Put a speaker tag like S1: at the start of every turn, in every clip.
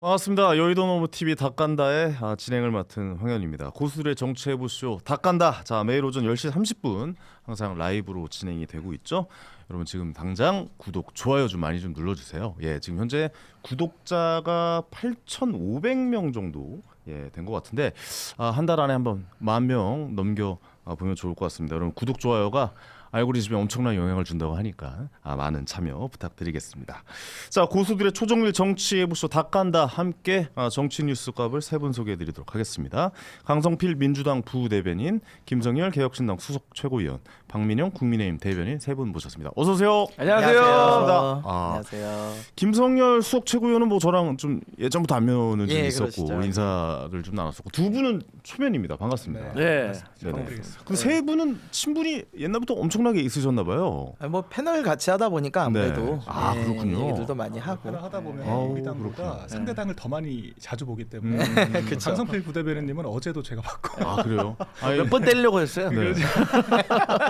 S1: 반갑습니다. 여의도 노무TV 닭간다의 진행을 맡은 황현입니다. 고수들의 정치해보쇼 닭간다. 자, 매일 오전 10시 30분 항상 라이브로 진행이 되고 있죠. 여러분 지금 당장 구독, 좋아요 좀 많이 좀 눌러주세요. 예, 지금 현재 구독자가 8,500명 정도 된 것 같은데 한 달 안에 한번 10,000명 넘겨 보면 좋을 것 같습니다. 여러분 구독, 좋아요가 알고리즘에 엄청난 영향을 준다고 하니까 많은 참여 부탁드리겠습니다. 자, 고수들의 초정밀 정치해보쇼 닭간다 함께 정치 뉴스값을 세 분 소개해드리도록 하겠습니다. 강성필 민주당 부대변인, 김성열 개혁신당 수석 최고위원, 박민영 국민의힘 대변인 세 분 모셨습니다. 어서 오세요.
S2: 안녕하세요.
S3: 안녕하세요.
S1: 김성열 수석 최고위원은 뭐 저랑 좀 예전부터 안면은 좀 있었고
S3: 그러시죠.
S1: 인사를 좀 나눴었고 두 분은 초면입니다. 반갑습니다.
S2: 네.
S1: 네네. 근데 세 분은 친분이 옛날부터 엄청나게 있으셨나 봐요.
S3: 뭐 패널 같이 하다 보니까 아무래도
S1: 네. 그렇군요.
S3: 얘기들도 많이 하고
S2: 패널 하다 보면
S1: 아우,
S2: 우리 당보다
S1: 그렇구나.
S2: 상대당을 더 많이 자주 보기 때문에
S3: 그쵸.
S2: 강성필 부대변인님은 어제도 제가 봤고
S1: 그래요?
S3: 몇 번 때리려고 했어요.
S1: 네.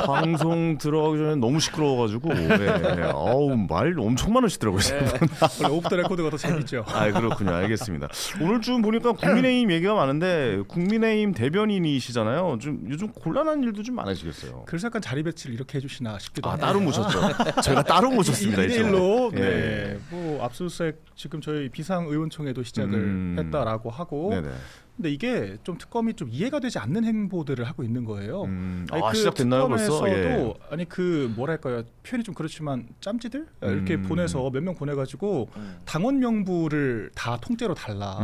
S1: 방송 들어가기 전에 너무 시끄러워가지고 말 엄청 많으시더라고요.
S2: 원래 오프 더 레코드가 더 재밌죠.
S1: 그렇군요. 알겠습니다. 오늘 좀 보니까 국민의힘 얘기가 많은데 국민의힘 대변인이시잖아요. 좀 요즘 곤란한 일도 좀 많으시겠어요.
S2: 그래서 약간 자리 배치를 이렇게 해주시나 싶기도 하고.
S1: 따로 모셨죠. 저희가 따로 모셨습니다. 이제.
S2: 1대1로
S1: 예.
S2: 뭐 압수수색 지금 저희 비상의원총회도 시작을 했다라고 하고.
S1: 네네.
S2: 근데 이게 좀 특검이 좀 이해가 되지 않는 행보들을 하고 있는 거예요.
S1: 시작됐나요 벌써?
S2: 특검에서도 아니 그 뭐랄까요, 표현이 좀 그렇지만 짬지들 이렇게 보내서 몇 명 보내가지고 당원 명부를 다 통째로 달라.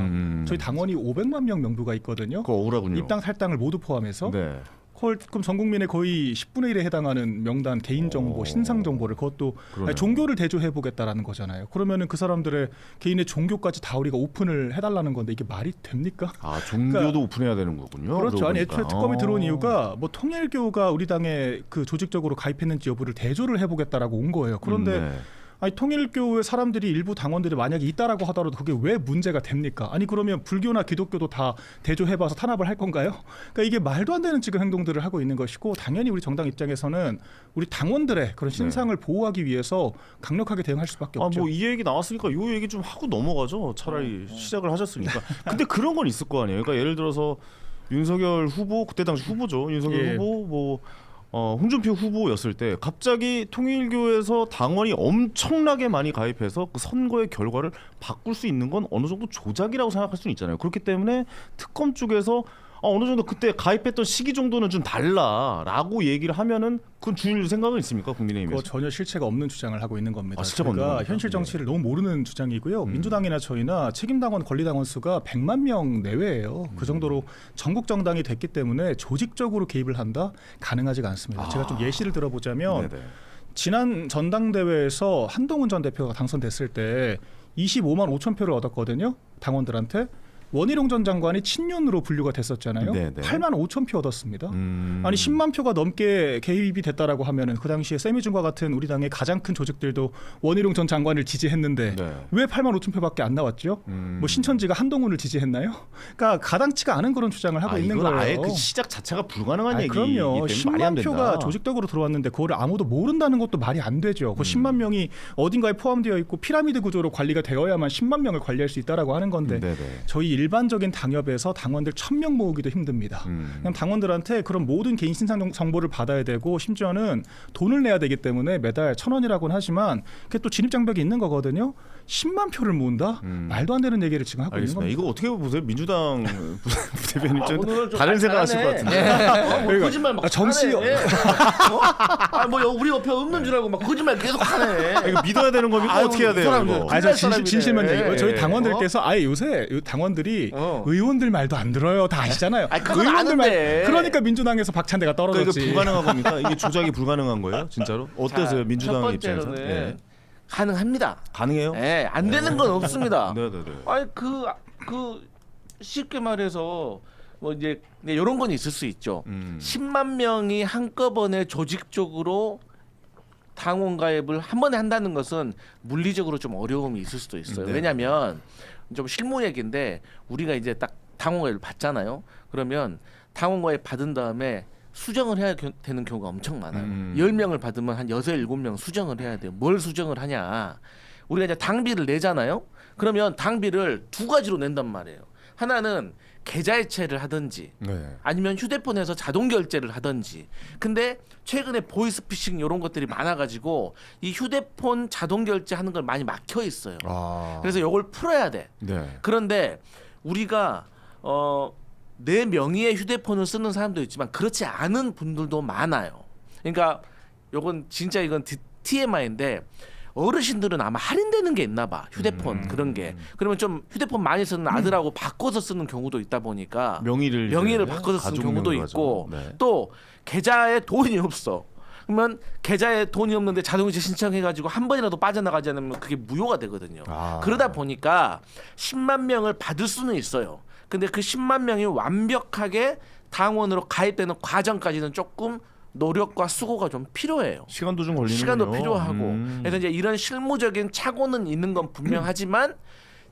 S2: 저희 당원이 500만 명 명부가 있거든요.
S1: 그거 억울하군요.
S2: 입당 탈당을 모두 포함해서.
S1: 네.
S2: 그럼 전 국민의 거의 10분의 1에 해당하는 명단 개인 정보, 신상 정보를 그것도
S1: 그러네요.
S2: 종교를 대조해 보겠다라는 거잖아요. 그러면은 그 사람들의 개인의 종교까지 다 우리가 오픈을 해달라는 건데 이게 말이 됩니까?
S1: 종교도
S2: 그러니까
S1: 오픈해야 되는 거군요.
S2: 그렇죠. 아니
S1: 그러고
S2: 애초에
S1: 보니까.
S2: 특검이 들어온 이유가 뭐 통일교가 우리 당에 그 조직적으로 가입했는지 여부를 대조를 해보겠다라고 온 거예요. 그런데
S1: 네.
S2: 아니 통일교의 사람들이 일부 당원들이 만약에 있다라고 하더라도 그게 왜 문제가 됩니까? 아니 그러면 불교나 기독교도 다 대조해봐서 탄압을 할 건가요? 그러니까 이게 말도 안 되는 지금 행동들을 하고 있는 것이고, 당연히 우리 정당 입장에서는 우리 당원들의 그런 신상을 보호하기 위해서 강력하게 대응할 수밖에 없죠.
S1: 뭐 이 얘기 나왔으니까 이 얘기 좀 하고 넘어가죠. 차라리 시작을 하셨으니까. 근데 그런 건 있을 거 아니에요. 그러니까 예를 들어서 윤석열 후보, 그때 당시 후보죠. 윤석열 후보 홍준표 후보였을 때 갑자기 통일교에서 당원이 엄청나게 많이 가입해서 그 선거의 결과를 바꿀 수 있는 건 어느 정도 조작이라고 생각할 수는 있잖아요. 그렇기 때문에 특검 쪽에서 어느 정도 그때 가입했던 시기 정도는 좀 달라라고 얘기를 하면은 그건 주일 생각은 있습니까? 국민의힘에서?
S2: 그거 전혀 실체가 없는 주장을 하고 있는 겁니다.
S1: 실체가 없는
S2: 그러니까
S1: 겁니까?
S2: 현실 정치를 너무 모르는 주장이고요. 민주당이나 저희나 책임당원, 권리당원 수가 100만 명 내외예요. 그 정도로 전국 정당이 됐기 때문에 조직적으로 개입을 한다? 가능하지가 않습니다. 제가 좀 예시를 들어보자면
S1: 네네.
S2: 지난 전당대회에서 한동훈 전 대표가 당선됐을 때 25만 5천 표를 얻었거든요. 당원들한테. 원희룡 전 장관이 친윤으로 분류가 됐었잖아요.
S1: 네네.
S2: 8만 5천 표 얻었습니다. 아니 10만 표가 넘게 개입이 됐다라고 하면은 그 당시에 세미준과 같은 우리 당의 가장 큰 조직들도 원희룡 전 장관을 지지했는데 왜 8만 5천 표밖에 안 나왔죠? 뭐 신천지가 한동훈을 지지했나요? 그러니까 가당치가 않은 그런 주장을 하고 있는
S1: 이건
S2: 거예요.
S1: 아예 그 시작 자체가 불가능한 얘기이기
S2: 그럼요.
S1: 때문에 말이 안
S2: 10만
S1: 된다.
S2: 표가 조직적으로 들어왔는데 그거를 아무도 모른다는 것도 말이 안 되죠. 그 10만 명이 어딘가에 포함되어 있고 피라미드 구조로 관리가 되어야만 10만 명을 관리할 수 있다라고 하는 건데
S1: 네네.
S2: 저희 일반적인 당협에서 당원들 1,000명 모으기도 힘듭니다. 그냥 당원들한테 그런 모든 개인 신상 정보를 받아야 되고 심지어는 돈을 내야 되기 때문에 매달 1,000원이라고는 하지만 그게 또 진입장벽이 있는 거거든요. 10만 표를 모은다? 말도 안 되는 얘기를 지금 하고
S1: 알겠습니다.
S2: 있는 겁니다.
S1: 이거 어떻게 보세요? 민주당 부대변인 좀
S3: 오늘은 좀
S1: 다른 생각하실 것
S3: 잘하네.
S1: 같은데.
S3: 거짓말 막
S2: 정치
S3: 뭐 우리 옆에 없는 줄 알고 막 거짓말 계속 하네.
S1: 이거 믿어야 되는 겁니까?
S3: 아유,
S1: 어떻게 해야 돼요?
S3: 사람들.
S1: 이거?
S2: 저 진실만
S3: 사람이네.
S2: 얘기해요. 저희
S1: 예.
S2: 당원들께서 아예 요새 당원들이 의원들 말도 안 들어요. 다 아시잖아요.
S3: 그건 아는데.
S2: 그러니까 민주당에서 박찬대가
S1: 그러니까
S2: 떨어졌지.
S1: 이거 불가능한 겁니까? 이게 조작이 불가능한 거예요? 진짜로? 어떠세요? 민주당 입장에서?
S3: 첫 번째로는
S1: 예.
S3: 가능합니다.
S1: 가능해요?
S3: 예, 안 되는 건 없습니다.
S1: 네네네.
S3: 아니 그 쉽게 말해서 뭐 이제 이런 건 있을 수 있죠. 10만 명이 한꺼번에 조직적으로 당원 가입을 한 번에 한다는 것은 물리적으로 좀 어려움이 있을 수도 있어요.
S1: 네.
S3: 왜냐하면 좀 실무 얘기인데 우리가 이제 딱 당원 가입을 받잖아요. 그러면 당원 가입 받은 다음에 수정을 해야 되는 경우가 엄청 많아요. 10명을 받으면 한 6, 7명 수정을 해야 돼요. 뭘 수정을 하냐. 우리가 이제 당비를 내잖아요. 그러면 당비를 두 가지로 낸단 말이에요. 하나는 계좌이체를 하든지
S1: 네.
S3: 아니면 휴대폰에서 자동 결제를 하든지. 근데 최근에 보이스피싱 이런 것들이 많아가지고 이 휴대폰 자동 결제하는 걸 많이 막혀 있어요. 그래서 이걸 풀어야 돼.
S1: 네.
S3: 그런데 우리가 내 명의의 휴대폰을 쓰는 사람도 있지만 그렇지 않은 분들도 많아요. 그러니까 이건 진짜 이건 TMI인데 어르신들은 아마 할인되는 게 있나 봐. 휴대폰 그런 게. 그러면 좀 휴대폰 많이 쓰는 아들하고 바꿔서 쓰는 경우도 있다 보니까
S1: 명의를
S3: 바꿔서 쓰는
S1: 가족
S3: 경우도
S1: 명의로
S3: 있고
S1: 하죠. 네.
S3: 또 계좌에 돈이 없어. 그러면 계좌에 돈이 없는데 자동이체 신청해가지고 한 번이라도 빠져나가지 않으면 그게 무효가 되거든요. 그러다 보니까 10만 명을 받을 수는 있어요. 근데 그 10만 명이 완벽하게 당원으로 가입되는 과정까지는 조금 노력과 수고가 좀 필요해요.
S1: 시간도 좀 걸리는군요.
S3: 시간도 필요하고. 그래서 이제 이런 실무적인 착오는 있는 건 분명하지만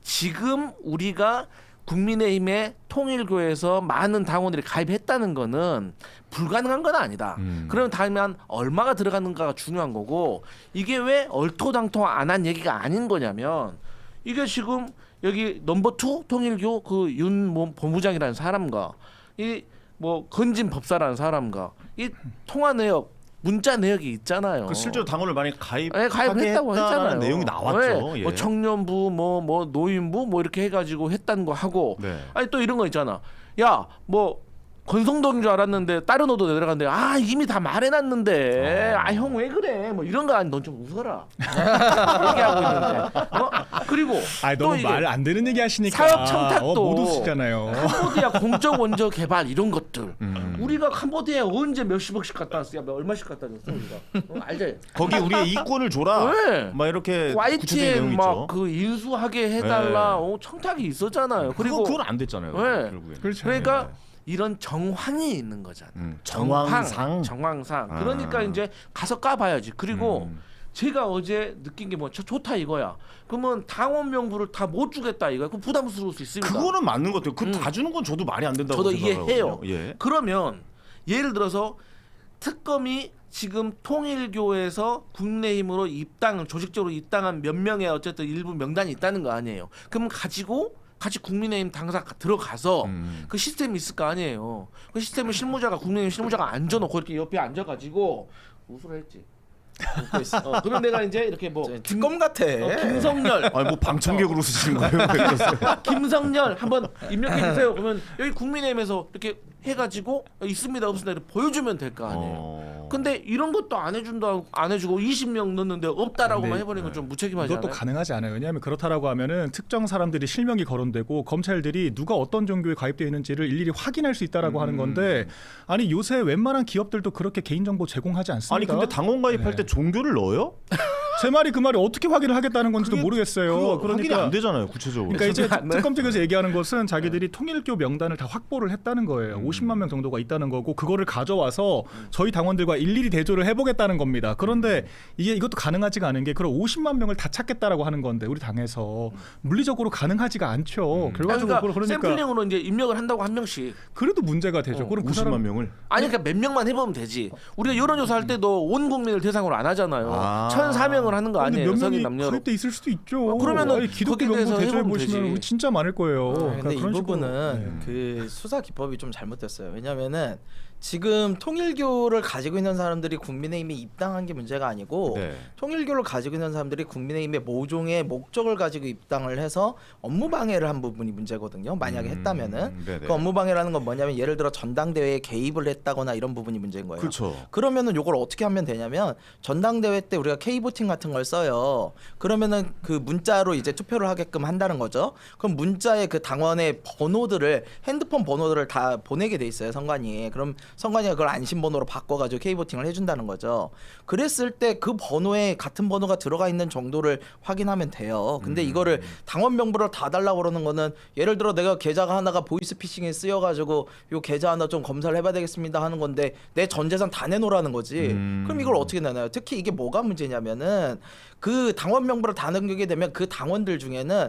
S3: 지금 우리가 국민의힘의 통일교에서 많은 당원들이 가입했다는 거는 불가능한 건 아니다. 그러면 다만 얼마가 들어가는가가 중요한 거고 이게 왜 얼토당토 안 한 얘기가 아닌 거냐면 이게 지금 여기 넘버 2 통일교 그 윤 본부장이라는 사람과 이 뭐 건진 법사라는 사람과 이 통화 내역 문자 내역이 있잖아요.
S1: 그 실제로 당원을 많이
S3: 네,
S1: 가입하게
S3: 가입했다고 했잖아요.
S1: 내용이 나왔죠.
S3: 네,
S1: 예.
S3: 뭐 청년부, 뭐 노인부, 뭐 이렇게 해가지고 했다는 거 하고,
S1: 네.
S3: 아니 또 이런 거 있잖아. 야, 뭐 권성동인 줄 알았는데 다른 옷도 내려갔는데 아 이미 다 말해놨는데 아 형 왜 그래? 뭐 이런 거 아니 넌 좀 웃어라. 얘기하고 있는데. 그리고
S2: 아
S3: 또
S2: 너무
S3: 이게
S2: 말 안 되는 얘기 하시니까
S3: 사업 청탁도
S2: 못 웃으시잖아요.
S3: 캄보디아 공적 원조 개발 이런 것들 우리가 캄보디아에 언제 몇십억씩 갖다 놨어? 야, 얼마씩 갖다 줬어 우리가? 알지?
S1: 거기 우리의 이권을 줘라.
S3: 네.
S1: 막 이렇게 구체적인 내용이
S3: YTN
S1: 있죠.
S3: 막 그 인수하게 해달라
S1: 네.
S3: 청탁이 있었잖아요. 그리고
S1: 그건 안 됐잖아요.
S3: 네.
S1: 결국에는.
S2: 그렇죠.
S3: 그러니까 이런 정황이 있는 거잖아.
S1: 정황상.
S3: 정황상.
S1: 아.
S3: 그러니까 이제 가서 까봐야지. 그리고 제가 어제 느낀 게 뭐 좋다 이거야. 그러면 당원 명부를 다 못 주겠다 이거야. 그 부담스러울 수 있습니다.
S1: 그거는 맞는 것 같아요. 그 다 주는 건 저도 말이 안 된다고
S3: 저도
S1: 생각하거든요.
S3: 이해해요.
S1: 예.
S3: 그러면 예를 들어서 특검이 지금 통일교에서 국민의힘으로 조직적으로 입당한 몇 명의 어쨌든 일부 명단이 있다는 거 아니에요. 그럼 가지고 같이 국민의힘 당사 들어가서 그 시스템이 있을 거 아니에요. 그 시스템을 국민의힘 실무자가 앉아놓고 이렇게 옆에 앉아가지고 웃으라 했지. 웃고 있어. 그럼 내가 이제 이렇게 뭐
S4: 특검 같아.
S3: 김성렬
S1: 아니 뭐 방청객으로 쓰시는 거예요?
S3: 김성렬 한번 입력해 주세요. 그러면 여기 국민의힘에서 이렇게 해가지고 있습니다 없습니다 이렇게 보여주면 될 거 아니에요. 근데 이런 것도 안 해주고 20명 넣는데 없다라고만
S2: 근데
S3: 해버리는 건 좀 무책임하지
S2: 이것도
S3: 않아요?
S2: 가능하지 않아요. 왜냐하면 그렇다라고 하면은 특정 사람들이 실명이 거론되고 검찰들이 누가 어떤 종교에 가입되어 있는지를 일일이 확인할 수 있다라고 하는 건데 아니 요새 웬만한 기업들도 그렇게 개인정보 제공하지 않습니다.
S1: 아니 근데 당원 가입할 때 종교를 넣어요?
S2: 제 말이 그 말이 어떻게 확인을 하겠다는 건지도
S1: 그게
S2: 모르겠어요.
S1: 확인이 안 되잖아요, 구체적으로.
S2: 그러니까 이제
S3: 그게 안
S2: 특검 측에서 얘기하는 것은 자기들이 통일교 명단을 다 확보를 했다는 거예요. 50만 명 정도가 있다는 거고 그거를 가져와서 저희 당원들과 일일이 대조를 해보겠다는 겁니다. 그런데 이것도 가능하지가 않은 게 그럼 50만 명을 다 찾겠다라고 하는 건데 우리 당에서 물리적으로 가능하지가 않죠. 결과적으로 그러니까
S3: 샘플링으로 이제 입력을 한다고 한 명씩.
S2: 그래도 문제가 되죠. 그럼 그
S1: 50만
S2: 사람
S1: 명을.
S3: 아니 그러니까 몇 명만 해보면 되지. 우리가 여론조사 할 때도 온 국민을 대상으로 안 하잖아요.
S1: 아.
S3: 1,400을 하는 거
S2: 근데
S3: 아니에요.
S2: 몇
S3: 성인
S2: 명이
S3: 남녀로.
S2: 가입돼 있을 수도 있죠.
S3: 그러면은
S2: 아니, 기독교
S3: 거기에
S2: 명부
S3: 대해서
S2: 대조해
S3: 해보면
S2: 보시면
S3: 되지.
S2: 진짜 많을 거예요. 그러니까
S4: 근데 이
S2: 그런 식으로.
S4: 부분은 그 수사 기법이 좀 잘못됐어요. 왜냐하면은 지금 통일교를 가지고 있는 사람들이 국민의힘에 입당한 게 문제가 아니고
S1: 네.
S4: 통일교를 가지고 있는 사람들이 국민의힘의 모종의 목적을 가지고 입당을 해서 업무 방해를 한 부분이 문제거든요. 만약에 했다면은
S1: 네네.
S4: 그 업무 방해라는 건 뭐냐면 예를 들어 전당대회에 개입을 했다거나 이런 부분이 문제인 거예요.
S1: 그렇죠.
S4: 그러면은 요걸 어떻게 하면 되냐면 전당대회 때 우리가 K보팅 같은 걸 써요. 그러면은 그 문자로 이제 투표를 하게끔 한다는 거죠. 그럼 문자에 그 당원의 번호들을 핸드폰 번호들을 다 보내게 돼 있어요. 선관위에. 그럼 선관위가 그걸 안심번호로 바꿔가지고 K보팅을 해준다는 거죠. 그랬을 때 그 번호에 같은 번호가 들어가 있는 정도를 확인하면 돼요. 근데 이거를 당원 명부를 다 달라고 그러는 거는 예를 들어 내가 계좌가 하나가 보이스피싱에 쓰여가지고 요 계좌 하나 좀 검사를 해봐야 되겠습니다 하는 건데 내 전 재산 다 내놓으라는 거지. 그럼 이걸 어떻게 내나요? 특히 이게 뭐가 문제냐면은 그 당원 명부를 다 넘기게 되면 그 당원들 중에는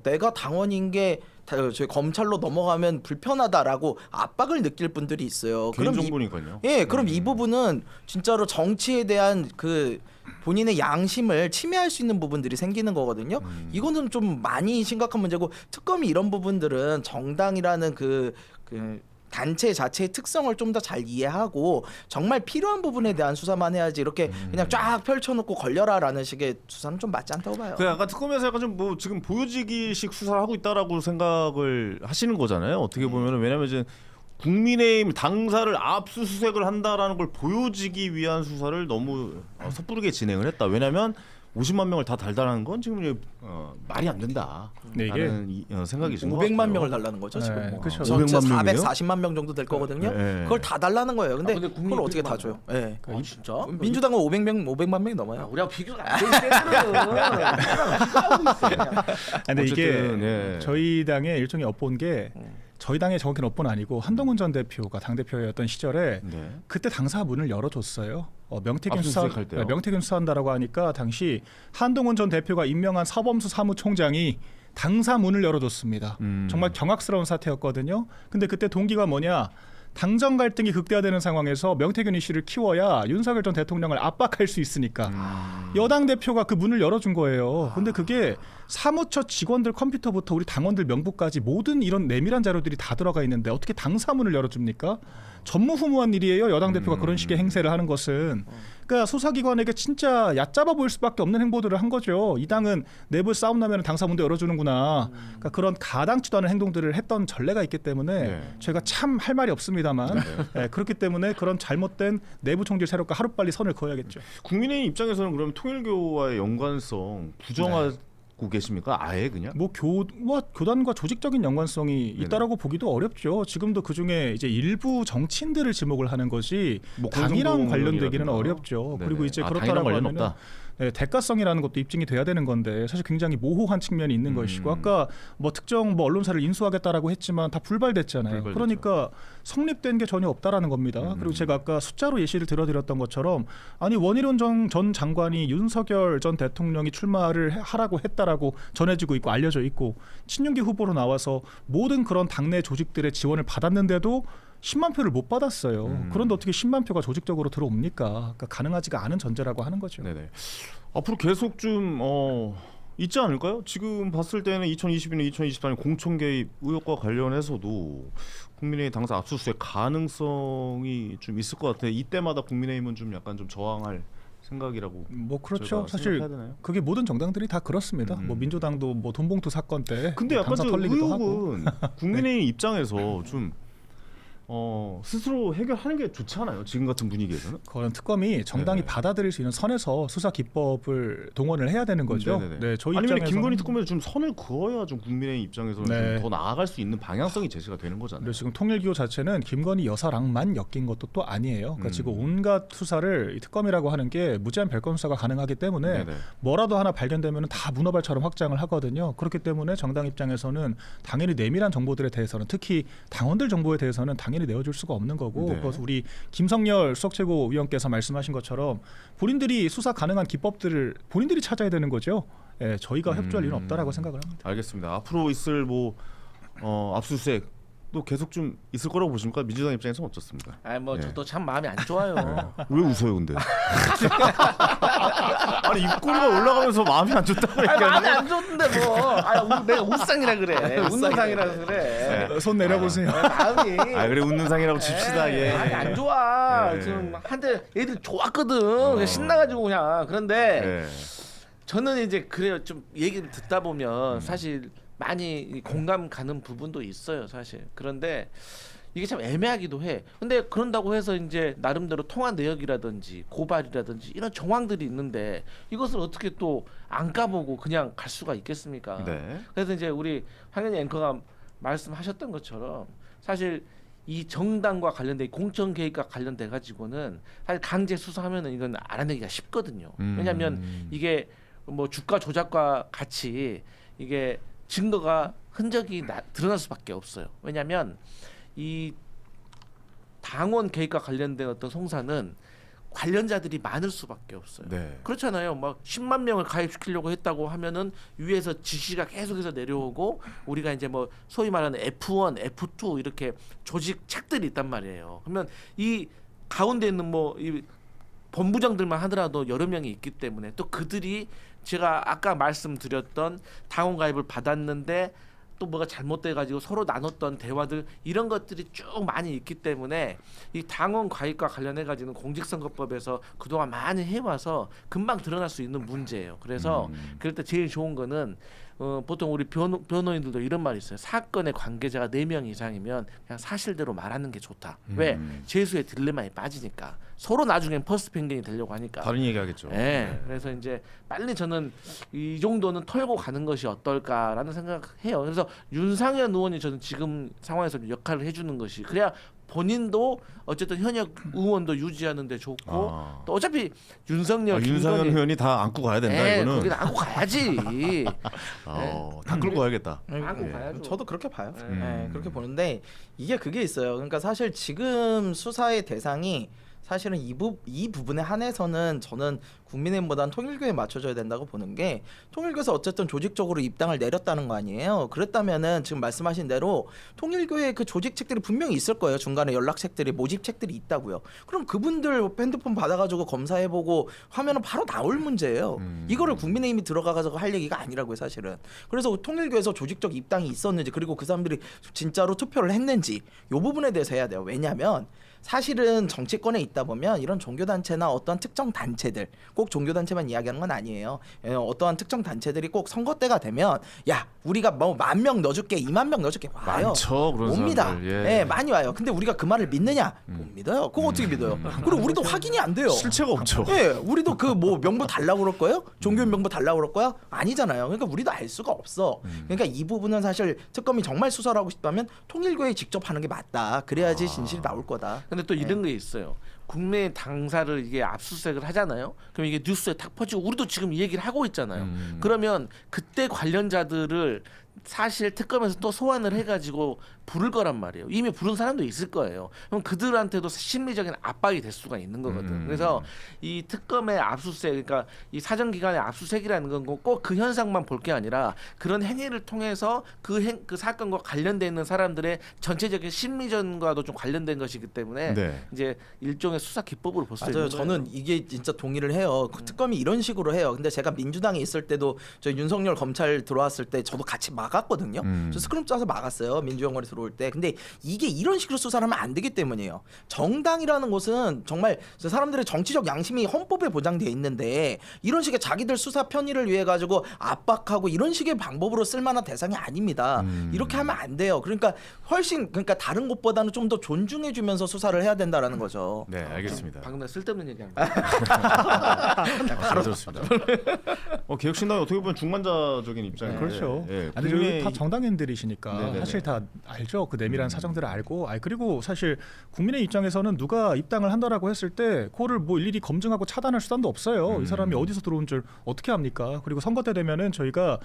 S4: 내가 당원인 게 저희 검찰로 넘어가면 불편하다라고 압박을 느낄 분들이 있어요. 그럼
S1: 개인정보니까요.
S4: 그럼 이 부분은 진짜로 정치에 대한 그 본인의 양심을 침해할 수 있는 부분들이 생기는 거거든요. 이거는 좀 많이 심각한 문제고 특검이 이런 부분들은 정당이라는 그 단체 자체의 특성을 좀 더 잘 이해하고 정말 필요한 부분에 대한 수사만 해야지 이렇게 그냥 쫙 펼쳐놓고 걸려라라는 식의 수사는 좀 맞지 않다고 봐요.
S1: 그 아까 특검에서 약간 좀 뭐 지금 보여지기식 수사를 하고 있다라고 생각을 하시는 거잖아요. 어떻게 보면은 왜냐면 이제 국민의힘 당사를 압수수색을 한다라는 걸 보여지기 위한 수사를 너무 섣부르게 진행을 했다. 왜냐면 50만 명을 다 달달하는 건 지금 말이 안 된다.
S2: 네, 이게
S1: 라는 생각이신 것 같아요.
S4: 500만 명을 달라는 거죠 지금.
S2: 네,
S4: 뭐.
S2: 그렇죠.
S4: 전체
S1: 500만 명이에요?
S4: 440만 명 정도 될 거거든요.
S1: 네.
S4: 그걸 다 달라는 거예요. 근데,
S3: 근데 국민이
S4: 그걸 어떻게
S3: 500만
S4: 다 줘요? 예.
S3: 아, 진짜?
S4: 민주당은 500만 명이 넘어요.
S3: 우리하고 비교가 안 되는
S2: 근데 이게
S1: 어쨌든, 예.
S2: 저희 당의 일종의 업본 게 저희 당의 정확한 업본은 아니고 한동훈 전 대표가 당 대표였던 시절에
S1: 네.
S2: 그때 당사 문을 열어줬어요. 명태균
S1: 압수수색할 때요?
S2: 명태균 수사한다라고 하니까 당시 한동훈 전 대표가 임명한 사범수 사무총장이 당사 문을 열어줬습니다. 정말 경악스러운 사태였거든요. 근데 그때 동기가 뭐냐? 당정 갈등이 극대화되는 상황에서 명태균 이슈를 키워야 윤석열 전 대통령을 압박할 수 있으니까 여당 대표가 그 문을 열어준 거예요. 근데 그게 사무처 직원들 컴퓨터부터 우리 당원들 명부까지 모든 이런 내밀한 자료들이 다 들어가 있는데 어떻게 당사문을 열어줍니까? 전무후무한 일이에요. 여당 대표가 그런 식의 행세를 하는 것은. 그러니까 수사기관에게 진짜 얕잡아 보일 수밖에 없는 행보들을 한 거죠. 이 당은 내부 싸움 나면 당사문도 열어주는구나. 그러니까 그런 가당치도 않은 행동들을 했던 전례가 있기 때문에
S1: 네.
S2: 제가 참 할 말이 없습니다만 그렇기 때문에 그런 잘못된 내부 총질 세력과 하루빨리 선을 그어야겠죠.
S1: 국민의힘 입장에서는 그럼 통일교와의 연관성 부정하고 계십니까? 아예 그냥?
S2: 뭐 교단과 조직적인 연관성이
S1: 네네.
S2: 있다라고 보기도 어렵죠. 지금도 그 중에 이제 일부 정치인들을 지목을 하는 것이
S1: 뭐
S2: 당이랑 관련되기는
S1: 공정동이라든가.
S2: 어렵죠.
S1: 네네.
S2: 그리고 이제
S1: 당이랑
S2: 그렇다라고
S1: 관련
S2: 하면은
S1: 없다.
S2: 네, 대가성이라는 것도 입증이 돼야 되는 건데 사실 굉장히 모호한 측면이 있는 것이고 아까 뭐 특정 뭐 언론사를 인수하겠다라고 했지만 다 불발됐잖아요.
S1: 불발됐죠.
S2: 그러니까 성립된 게 전혀 없다라는 겁니다. 그리고 제가 아까 숫자로 예시를 들어드렸던 것처럼 아니 원희룡 전 장관이 윤석열 전 대통령이 출마를 하라고 했다라고 전해지고 있고 알려져 있고 친윤계 후보로 나와서 모든 그런 당내 조직들의 지원을 받았는데도 10만 표를 못 받았어요. 그런데 어떻게 10만 표가 조직적으로 들어옵니까? 그러니까 가능하지가 않은 전제라고 하는 거죠.
S1: 네네. 앞으로 계속 좀 있지 않을까요? 지금 봤을 때는 2022년, 2024년 공천 개입 의혹과 관련해서도 국민의힘 당사 압수수색 가능성이 좀 있을 것 같아요. 이때마다 국민의힘은 좀 약간 좀 저항할 생각이라고.
S2: 뭐 그렇죠.
S1: 저희가
S2: 사실
S1: 생각해야 되나요?
S2: 그게 모든 정당들이 다 그렇습니다. 뭐 민주당도 뭐 돈봉투 사건 때
S1: 근데 약간
S2: 당사
S1: 좀
S2: 털리기도 하고.
S1: 의혹은 국민의힘 입장에서 좀 스스로 해결하는 게 좋지 않아요? 지금 같은 분위기에서는?
S2: 그런 특검이 정당이
S1: 네네.
S2: 받아들일 수 있는 선에서 수사 기법을 동원을 해야 되는 거죠.
S1: 네네네.
S2: 네, 저희
S1: 아니면
S2: 입장에서는
S1: 김건희 특검에서 좀 선을 그어야 좀 국민의힘 입장에서는
S2: 네.
S1: 좀 더 나아갈 수 있는 방향성이 제시가 되는 거잖아요.
S2: 근데 지금 통일기호 자체는 김건희 여사랑만 엮인 것도 또 아니에요. 그러니까 지금 온갖 수사를 이 특검이라고 하는 게 무제한 별건 수사가 가능하기 때문에
S1: 네네.
S2: 뭐라도 하나 발견되면 다 문어발처럼 확장을 하거든요. 그렇기 때문에 정당 입장에서는 당연히 내밀한 정보들에 대해서는 특히 당원들 정보에 대해서는 당연히 내어줄 수가 없는 거고
S1: 네.
S2: 그래서 우리 김성열 수석최고위원께서 말씀하신 것처럼 본인들이 수사 가능한 기법들을 본인들이 찾아야 되는 거죠. 예, 저희가 협조할 일은 없다라고 생각을 합니다.
S1: 알겠습니다. 앞으로 있을 뭐 압수수색 또 계속 좀 있을 거라고 보십니까? 민주당 입장에서는 어떻습니까?
S3: 뭐
S1: 네.
S3: 저도 참 마음이 안 좋아요.
S1: 왜 웃어요, 근데? 아니 입꼬리가 올라가면서 마음이 안 좋다고
S3: 마음이
S1: 얘기하는.
S3: 안 좋던데 뭐. 내가 웃상이라 그래. 웃는 상이라 그래.
S2: 손 내려보세요.
S3: 마음이.
S1: 그래 웃는 상이라고 칩시다. 예.
S3: 마음이 안 좋아.
S1: 예.
S3: 지금 한때 애들 좋았거든. 그냥 신나가지고 그냥. 그런데
S1: 예.
S3: 저는 이제 그래요. 좀 얘기를 듣다 보면 사실 많이 공감 가는 부분도 있어요, 사실. 그런데 이게 참 애매하기도 해. 근데 그런다고 해서 이제 나름대로 통화 내역이라든지 고발이라든지 이런 정황들이 있는데 이것을 어떻게 또 안 까보고 그냥 갈 수가 있겠습니까?
S1: 네.
S3: 그래서 이제 우리 황현희 앵커가 말씀하셨던 것처럼 사실 이 정당과 관련된 공천 개입과 관련돼 가지고는 사실 강제 수사하면은 이건 알아내기가 쉽거든요. 왜냐하면 이게 뭐 주가 조작과 같이 이게 증거가 흔적이 드러날 수밖에 없어요. 왜냐하면 이 당원 개입과 관련된 어떤 송사는 관련자들이 많을 수밖에 없어요.
S1: 네.
S3: 그렇잖아요. 막 10만 명을 가입시키려고 했다고 하면은 위에서 지시가 계속해서 내려오고 우리가 이제 뭐 소위 말하는 F1, F2 이렇게 조직 책들이 있단 말이에요. 그러면 이 가운데 있는 뭐 이 본부장들만 하더라도 여러 명이 있기 때문에 또 그들이 제가 아까 말씀드렸던 당원 가입을 받았는데 또 뭐가 잘못돼 가지고 서로 나눴던 대화들 이런 것들이 쭉 많이 있기 때문에 이 당원 가입과 관련해 가지고는 공직선거법에서 그동안 많이 해와서 금방 드러날 수 있는 문제예요. 그래서 그럴 때 제일 좋은 거는 보통 우리 변호인들도 이런 말이 있어요. 사건의 관계자가 4명 이상이면 그냥 사실대로 말하는 게 좋다. 왜? 재수의 딜레마에 빠지니까. 서로 나중엔 퍼스트 펭귄이 되려고 하니까.
S1: 다른 얘기하겠죠.
S3: 네. 그래서 이제 빨리 저는 이 정도는 털고 가는 것이 어떨까라는 생각해요. 그래서 윤상현 의원이 저는 지금 상황에서 역할을 해주는 것이 그래야 본인도 어쨌든 현역 의원도 유지하는데 좋고 또 어차피 윤석열,
S1: 윤상현
S3: 김건희
S1: 의원이 다 안고 가야 된다 이거는.
S3: 거기는 안고 가야지.
S1: 다 끌고 가야겠다.
S3: 안고
S1: 예.
S3: 가야죠.
S4: 저도 그렇게 봐요.
S3: 네.
S4: 네, 그렇게 보는데 이게 그게 있어요. 그러니까 사실 지금 수사의 대상이 사실은 이 부분에 한해서는 저는 국민의힘보다는 통일교에 맞춰줘야 된다고 보는 게 통일교에서 어쨌든 조직적으로 입당을 내렸다는 거 아니에요. 그랬다면은 지금 말씀하신 대로 통일교의 그 조직책들이 분명히 있을 거예요. 중간에 연락책들이 모집책들이 있다고요. 그럼 그분들 핸드폰 받아가지고 검사해보고 하면은 바로 나올 문제예요. 이거를 국민의힘이 들어가가지고 할 얘기가 아니라고요, 사실은. 그래서 통일교에서 조직적 입당이 있었는지 그리고 그 사람들이 진짜로 투표를 했는지 이 부분에 대해서 해야 돼요. 왜냐하면 사실은 정치권에 있다 보면 이런 종교단체나 어떠한 특정 단체들 꼭 종교단체만 이야기하는 건 아니에요. 어떠한 특정 단체들이 꼭 선거 때가 되면 야 우리가 뭐 10,000명 넣어줄게 20,000명 넣어줄게 와요.
S1: 많죠, 그런
S4: 옵니다.
S1: 사람들. 예.
S4: 네, 많이 와요. 근데 우리가 그 말을 믿느냐? 못 믿어요. 그거 어떻게 믿어요? 그리고 우리도 확인이 안 돼요.
S1: 실체가 없죠.
S4: 예, 우리도 그 뭐 명부 달라고 그럴 거예요? 종교인 명부 달라고 그럴 거야? 아니잖아요. 그러니까 우리도 알 수가 없어. 그러니까 이 부분은 사실 특검이 정말 수사를 하고 싶다면 통일교에 직접 하는 게 맞다. 그래야지 진실이 나올 거다.
S3: 근데 또 이런 게 있어요. 국내 당사를 이게 압수수색을 하잖아요. 그럼 이게 뉴스에 탁 퍼지고 우리도 지금 이 얘기를 하고 있잖아요. 그러면 그때 관련자들을 사실 특검에서 또 소환을 해가지고 부를 거란 말이에요. 이미 부른 사람도 있을 거예요. 그럼 그들한테도 심리적인 압박이 될 수가 있는 거거든. 그래서 이 특검의 압수수색, 그러니까 이 사정기관의 압수수색이라는 건 꼭 그 현상만 볼 게 아니라 그런 행위를 통해서 그 사건과 관련돼 있는 사람들의 전체적인 심리전과도 좀 관련된 것이기 때문에
S1: 네.
S3: 이제 일종의 수사 기법으로 볼 수 있는
S4: 맞아요.
S3: 거예요.
S4: 저는 이게 진짜 동의를 해요. 그 특검이 이런 식으로 해요. 근데 제가 민주당에 있을 때도 저 윤석열 검찰 들어왔을 때 저도 같이 막았거든요. 저 스크럼 짜서 막았어요. 민주영관이 들어올 때. 근데 이게 이런 식으로 수사를 하면 안 되기 때문이에요. 정당이라는 곳은 정말 사람들의 정치적 양심이 헌법에 보장되어 있는데 이런 식의 자기들 수사 편의를 위해 가지고 압박하고 이런 식의 방법으로 쓸만한 대상이 아닙니다. 이렇게 하면 안 돼요. 그러니까 훨씬 그러니까 다른 곳보다는 좀 더 존중해 주면서 수사를 해야 된다라는 거죠.
S1: 네, 알겠습니다.
S3: 방금 쓸데없는 얘기한 거.
S1: 바로 들었습니다. 개혁신당이 어떻게 보면 중간자적인 입장인데.
S2: 그렇죠.
S1: 예,
S2: 아니
S1: 국민의
S2: 여기 다 정당인들이시니까
S1: 네네네.
S2: 사실 다 알죠. 그 내밀한 사정들을 알고. 그리고 사실 국민의 입장에서는 누가 입당을 한다라고 했을 때 그거를 뭐 일일이 검증하고 차단할 수단도 없어요. 이 사람이 어디서 들어온 줄 어떻게 합니까? 그리고 선거 때 되면은 저희가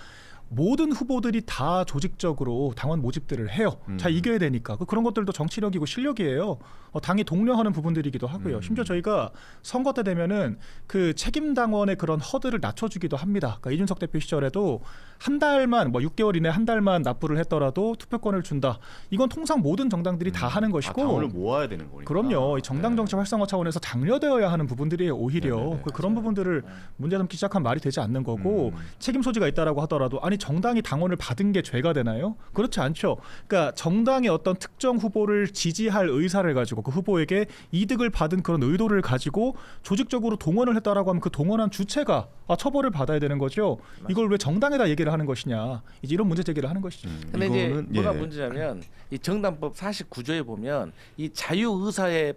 S2: 모든 후보들이 다 조직적으로 당원 모집들을 해요. 자 이겨야 되니까 그런 것들도 정치력이고 실력이에요. 당이 독려하는 부분들이기도 하고요. 심지어 저희가 선거 때 되면은 그 책임 당원의 그런 허들을 낮춰주기도 합니다. 그러니까 이준석 대표 시절에도 한 달만 뭐 6개월 이내 한 달만 납부를 했더라도 투표권을 준다. 이건 통상 모든 정당들이 다 하는 것이고.
S1: 당원을 모아야 되는 거니까.
S2: 그럼요. 이 정당 정치 활성화 차원에서 장려되어야 하는 부분들이에요. 오히려
S1: 네네네.
S2: 그런 부분들을 문제 삼기 시작하면 말이 되지 않는 거고 책임 소지가 있다라고 하더라도 아니 정당이 당원을 받은 게 죄가 되나요? 그렇지 않죠. 그러니까 정당의 어떤 특정 후보를 지지할 의사를 가지고 그 후보에게 이득을 받은 그런 의도를 가지고 조직적으로 동원을 했다라고 하면 그 동원한 주체가 처벌을 받아야 되는 거죠. 이걸 왜 정당에다 얘기를 하는 것이냐. 이제 이런 문제 제기를 하는 것이죠.
S3: 근데 이제
S1: 이거는,
S3: 뭐가
S1: 예.
S3: 문제냐면 이 정당법 49조에 보면 이 자유 의사에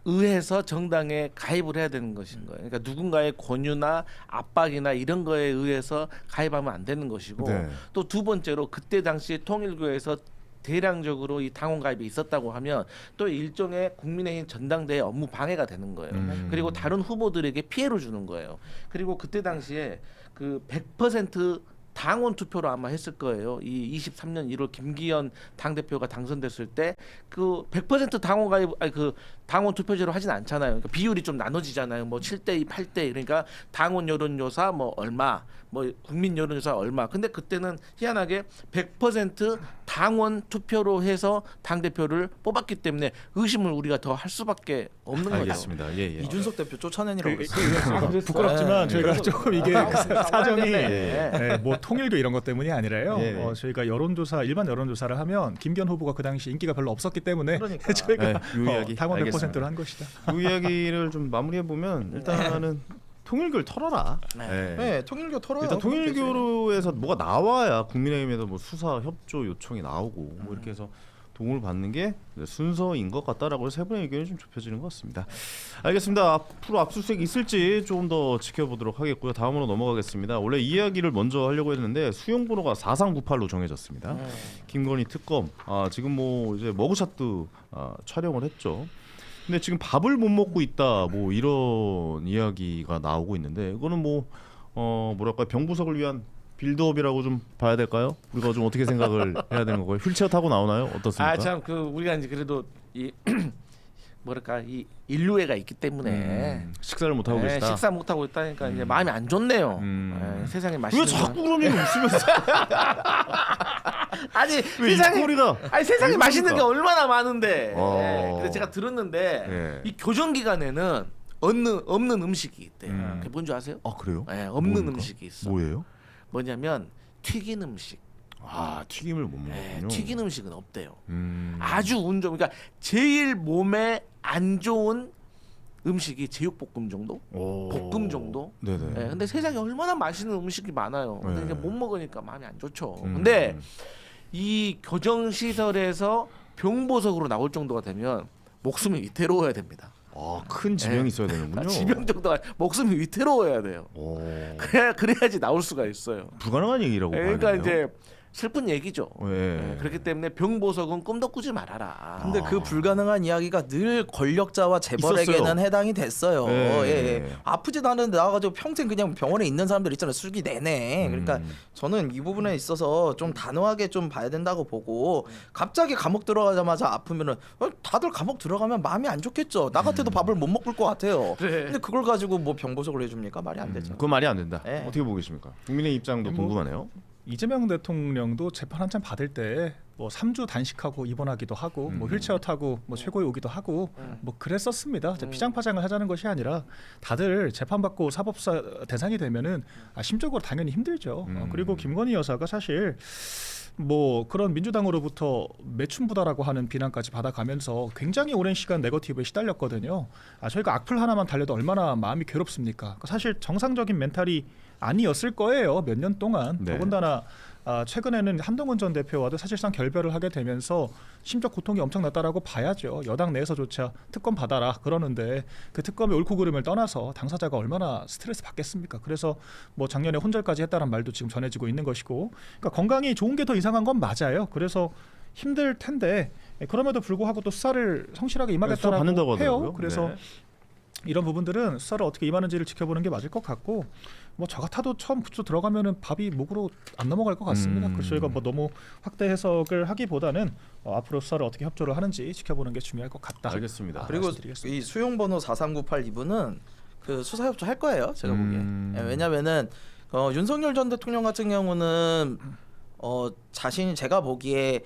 S3: 의해서 정당에 가입을 해야 되는 것인 거예요. 그러니까 누군가의 권유나 압박이나 이런 거에 의해서 가입하면 안 되는 것이고
S1: 네.
S3: 또 두 번째로 그때 당시에 통일교에서 대량적으로 이 당원 가입이 있었다고 하면 또 일종의 국민의힘 전당대회 업무 방해가 되는 거예요. 그리고 다른 후보들에게 피해를 주는 거예요. 그리고 그때 당시에 그 100% 당원 투표로 아마 했을 거예요. 이 23년 1월 김기현 당대표가 당선됐을 때 그 100% 당원 가입 그 당원 투표제로 하진 않잖아요. 그러니까 비율이 좀 나눠지잖아요. 뭐 7대2, 8대2 그러니까 당원 여론조사 뭐 얼마, 뭐 국민 여론조사 얼마. 근데 그때는 희한하게 100% 당원 투표로 해서 당 대표를 뽑았기 때문에 의심을 우리가 더 할 수밖에 없는 거죠.
S1: 알겠습니다. 예, 예.
S4: 이준석 대표 쫓아내니라고 그랬어요.
S2: 부끄럽지만
S4: 네.
S2: 저희가 조금 이게 사정이
S1: 예.
S2: 네, 뭐 통일교 이런 것 때문이 아니라요.
S1: 예.
S2: 저희가 여론조사 일반 여론조사를 하면 김기현 후보가 그 당시 인기가 별로 없었기 때문에
S4: 그러니까.
S2: 저희가
S1: 네, 요 이야기
S2: 당원 100%로
S1: 알겠습니다.
S2: 한 것이다.
S1: 이 이야기를 좀 마무리해 보면 일단은 통일교를 털어라.
S3: 네.
S4: 네, 통일교 털어요.
S1: 일단 통일교로에서 뭐가 나와야 국민의힘에서 뭐 수사 협조 요청이 나오고 뭐 이렇게 해서 도움을 받는 게 순서인 것 같다라고 해서 세 분의 의견이 좀 좁혀지는 것 같습니다. 알겠습니다. 앞으로 압수수색 있을지 조금 더 지켜보도록 하겠고요. 다음으로 넘어가겠습니다. 원래 이 이야기를 먼저 하려고 했는데 수용번호가 4398로 정해졌습니다. 김건희 특검 지금 뭐 이제 머그샷도 촬영을 했죠. 근데 지금 밥을 못 먹고 있다 뭐 이런 이야기가 나오고 있는데 이거는 뭐 뭐랄까 병부석을 위한 빌드업이라고 좀 봐야 될까요? 우리가 좀 어떻게 생각을 해야 되는 거고요. 휠체어 타고 나오나요? 어떻습니까?
S3: 참 그 우리가 이제 그래도 이 뭐랄까 이 인류애가 있기 때문에
S1: 식사를 못 하고 계시다.
S3: 식사 못 하고 있다니까 이제 마음이 안 좋네요. 세상에
S1: 왜
S3: 맛있는
S1: 자꾸 그런 일 웃으면서?
S3: 아니
S1: 왜
S3: 세상에
S1: 입꼬리가?
S3: 아니 세상에
S1: 왜
S3: 맛있는 게
S1: 그럽니까?
S3: 얼마나 많은데. 그래서 제가
S1: 예.
S3: 들었는데 이 교정 기간에는 없는 음식이 있대요. 그게 뭔지 아세요?
S1: 아 그래요?
S3: 없는
S1: 뭡니까?
S3: 음식이 있어.
S1: 뭐예요?
S3: 뭐냐면 튀긴 음식.
S1: 튀김을 못 먹군요.
S3: 튀긴 음식은 없대요.
S1: 음.
S3: 아주 운 좋은 그러니까 제일 몸에 안 좋은 음식이 제육볶음 정도, 볶음 정도.
S1: 네네.
S3: 근데 세상에 얼마나 맛있는 음식이 많아요. 근데
S1: 네.
S3: 이제 못 먹으니까 마음이 안 좋죠. 근데 이 교정 시설에서 병보석으로 나올 정도가 되면 목숨이 위태로워야 됩니다.
S1: 큰 지명이 있어야 되는군요.
S3: 지명 정도가 목숨이 위태로워야 돼요. 그래야지 나올 수가 있어요.
S1: 불가능한 얘기라고
S3: 그러니까
S1: 봐야겠네요.
S3: 이제 슬픈 얘기죠.
S1: 예.
S3: 그렇기 때문에 병보석은 꿈도 꾸지 말아라.
S4: 근데 그 불가능한 이야기가 늘 권력자와 재벌에게는
S1: 있었어요.
S4: 해당이 됐어요.
S1: 네.
S4: 예. 아프지도 않은데 나와가지고 평생 그냥 병원에 있는 사람들 있잖아요. 술기 내내. 그러니까 저는 이 부분에 있어서 좀 단호하게 좀 봐야 된다고 보고 갑자기 감옥 들어가자마자 아프면은 다들 감옥 들어가면 마음이 안 좋겠죠. 나 같아도 밥을 못 먹을 것 같아요.
S3: 그래.
S4: 근데 그걸 가지고 뭐 병보석을 해줍니까? 말이 안 되죠.
S1: 그건 말이 안 된다.
S4: 네.
S1: 어떻게 보고 계십니까? 국민의 입장도
S2: 뭐,
S1: 궁금하네요.
S2: 이재명 대통령도 재판 한참 받을 때 뭐 3주 단식하고 입원하기도 하고 뭐 휠체어 타고 뭐 최고위 오기도 하고 뭐 그랬었습니다. 피장파장을 하자는 것이 아니라 다들 재판받고 사법사 대상이 되면은 심적으로 당연히 힘들죠. 그리고 김건희 여사가 사실 뭐 그런 민주당으로부터 매춘부다라고 하는 비난까지 받아가면서 굉장히 오랜 시간 네거티브에 시달렸거든요. 저희가 악플 하나만 달려도 얼마나 마음이 괴롭습니까? 사실 정상적인 멘탈이 아니었을 거예요. 몇 년 동안.
S1: 네.
S2: 더군다나 최근에는 한동훈 전 대표와도 사실상 결별을 하게 되면서 심적 고통이 엄청났다라고 봐야죠. 여당 내에서조차 특검 받아라 그러는데 그 특검의 옳고 그름을 떠나서 당사자가 얼마나 스트레스 받겠습니까? 그래서 뭐 작년에 혼절까지 했다는 말도 지금 전해지고 있는 것이고, 그러니까 건강이 좋은 게 더 이상한 건 맞아요. 그래서 힘들 텐데 그럼에도 불구하고 또 수사를 성실하게
S1: 수사 받는다고
S2: 임하겠다고 해요.
S1: 하더라고요.
S2: 그래서
S1: 네.
S2: 이런 부분들은 수사를 어떻게 임하는지를 지켜보는 게 맞을 것 같고, 뭐 저 같아도 처음부터 들어가면은 밥이 목으로 안 넘어갈 것 같습니다. 그래서 저희가 뭐 너무 확대 해석을 하기보다는 앞으로 수사를 어떻게 협조를 하는지 지켜보는 게 중요할 것 같다.
S1: 알겠습니다.
S4: 그리고
S2: 말씀드리겠습니다.
S4: 이 수용번호 4398 이분은 그 수사 협조 할 거예요. 제가 보기엔. 왜냐면은 윤석열 전 대통령 같은 경우는 자신이 제가 보기에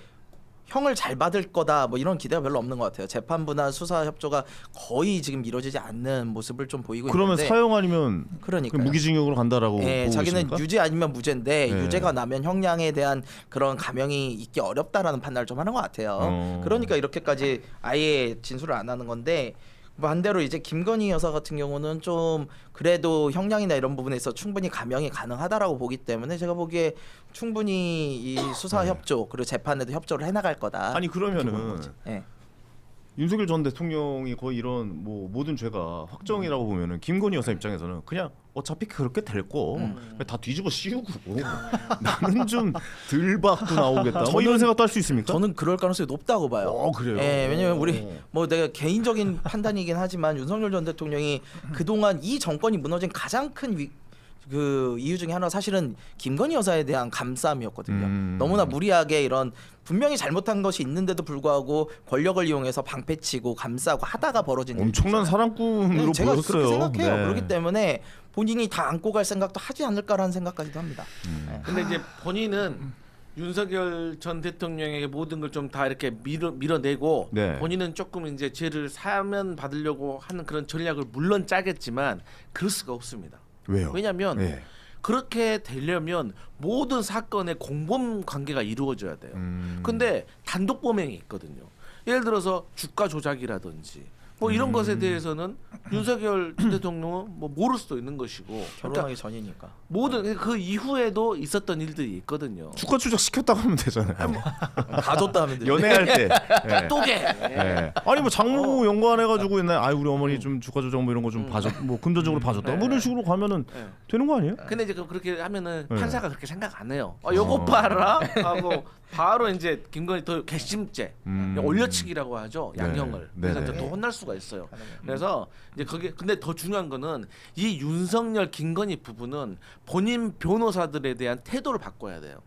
S4: 형을 잘 받을 거다 뭐 이런 기대가 별로 없는 것 같아요. 재판부나 수사 협조가 거의 지금 이루어지지 않는 모습을 좀 보이고
S1: 그러면
S4: 있는데.
S1: 사형 아니면
S4: 그러니까
S1: 무기징역으로 간다라고 보고
S4: 자기는
S1: 계십니까?
S4: 유죄 아니면 무죄인데
S1: 네.
S4: 유죄가 나면 형량에 대한 그런 감형이 있기 어렵다라는 판단을 좀 하는 것 같아요. 그러니까 이렇게까지 아예 진술을 안 하는 건데, 반대로 이제 김건희 여사 같은 경우는 좀 그래도 형량이나 이런 부분에서 충분히 감형이 가능하다라고 보기 때문에 제가 보기에 충분히 이 수사 협조 그리고 재판에도 협조를 해나갈 거다.
S1: 아니 그러면은
S4: 예.
S1: 윤석열 전 대통령이 거의 이런 뭐 모든 죄가 확정이라고 보면은 김건희 여사 입장에서는 그냥 어차피 그렇게 될 거 다 뒤집어 씌우고 나는 좀 덜 받고 나오겠다. 뭐 이런 생각도 할 수 있습니까?
S4: 저는 그럴 가능성이 높다고 봐요.
S1: 그래요.
S4: 예, 왜냐면 우리 뭐 내가 개인적인 판단이긴 하지만 윤석열 전 대통령이 그동안 이 정권이 무너진 가장 큰 그 이유 중에 하나 사실은 김건희 여사에 대한 감싸움이었거든요.
S1: 음.
S4: 너무나 무리하게 이런 분명히 잘못한 것이 있는데도 불구하고 권력을 이용해서 방패치고 감싸고 하다가 벌어진
S1: 엄청난
S4: 일이잖아요.
S1: 사랑꾼으로
S4: 제가
S1: 보였어요.
S4: 그렇게 생각해요.
S1: 네.
S4: 그렇기 때문에 본인이 다 안고 갈 생각도 하지 않을까라는 생각까지도 합니다. 네.
S3: 근데 이제 본인은 윤석열 전 대통령에게 모든 걸 좀 다 이렇게 밀어내고
S1: 네.
S3: 본인은 조금 이제 죄를 사면 받으려고 하는 그런 전략을 물론 짜겠지만 그럴 수가 없습니다.
S1: 왜요?
S3: 왜냐하면
S1: 네.
S3: 그렇게 되려면 모든 사건의 공범 관계가 이루어져야 돼요.
S1: 음.
S3: 근데 단독 범행이 있거든요. 예를 들어서 주가 조작이라든지 뭐 이런 것에 대해서는 윤석열 전 대통령은 뭐 모를 수도 있는 것이고 그러니까
S4: 결혼하기 전이니까.
S3: 모든 그 이후에도 있었던 일들이 있거든요.
S1: 주가 조작 시켰다고 하면 되잖아요.
S4: 다 줬다 하면 되죠.
S1: 연애할 때. 네.
S3: 또게.
S1: 네. 아니 뭐 장모 연관해가지고 옛날 아 우리 어머니 좀 주가 조작 뭐 이런 거 좀 봐줬 뭐 금전적으로 봐줬다 뭐 이런 식으로 가면은
S3: 네.
S1: 되는 거 아니에요?
S3: 근데 이제 그렇게 하면은
S1: 네.
S3: 판사가 그렇게 생각 안 해요. 요거 봐라 하고 바로 이제 김건희 더 괘씸죄 올려치기라고 하죠.
S1: 네.
S3: 양형을. 그래서
S1: 네네.
S3: 이제 더 혼날 수가 있어요. 그래서 이제 거기 근데 더 중요한 거는 이 윤석열 김건희 부부는 본인 변호사들에 대한 태도를 바꿔야 돼요.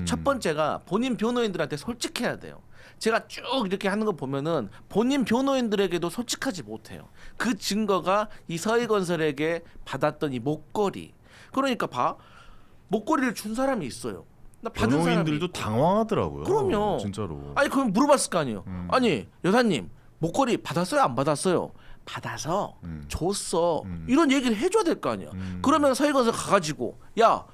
S3: 첫 번째가 본인 변호인들한테 솔직해야 돼요. 제가 쭉 이렇게 하는 거 보면은 본인 변호인들에게도 솔직하지 못해요. 그 증거가 이 서해건설에게 받았던 이 목걸이. 그러니까 목걸이를 준 사람이 있어요. 나 받은 사람이
S1: 변호인들도
S3: 있고.
S1: 당황하더라고요.
S3: 그럼요.
S1: 진짜로.
S3: 아니 그럼 물어봤을 거 아니에요. 아니 여사님 목걸이 받았어요 안 받았어요? 받아서 줬어. 이런 얘기를 해줘야 될 거 아니야. 그러면 서해건설 가가지고 야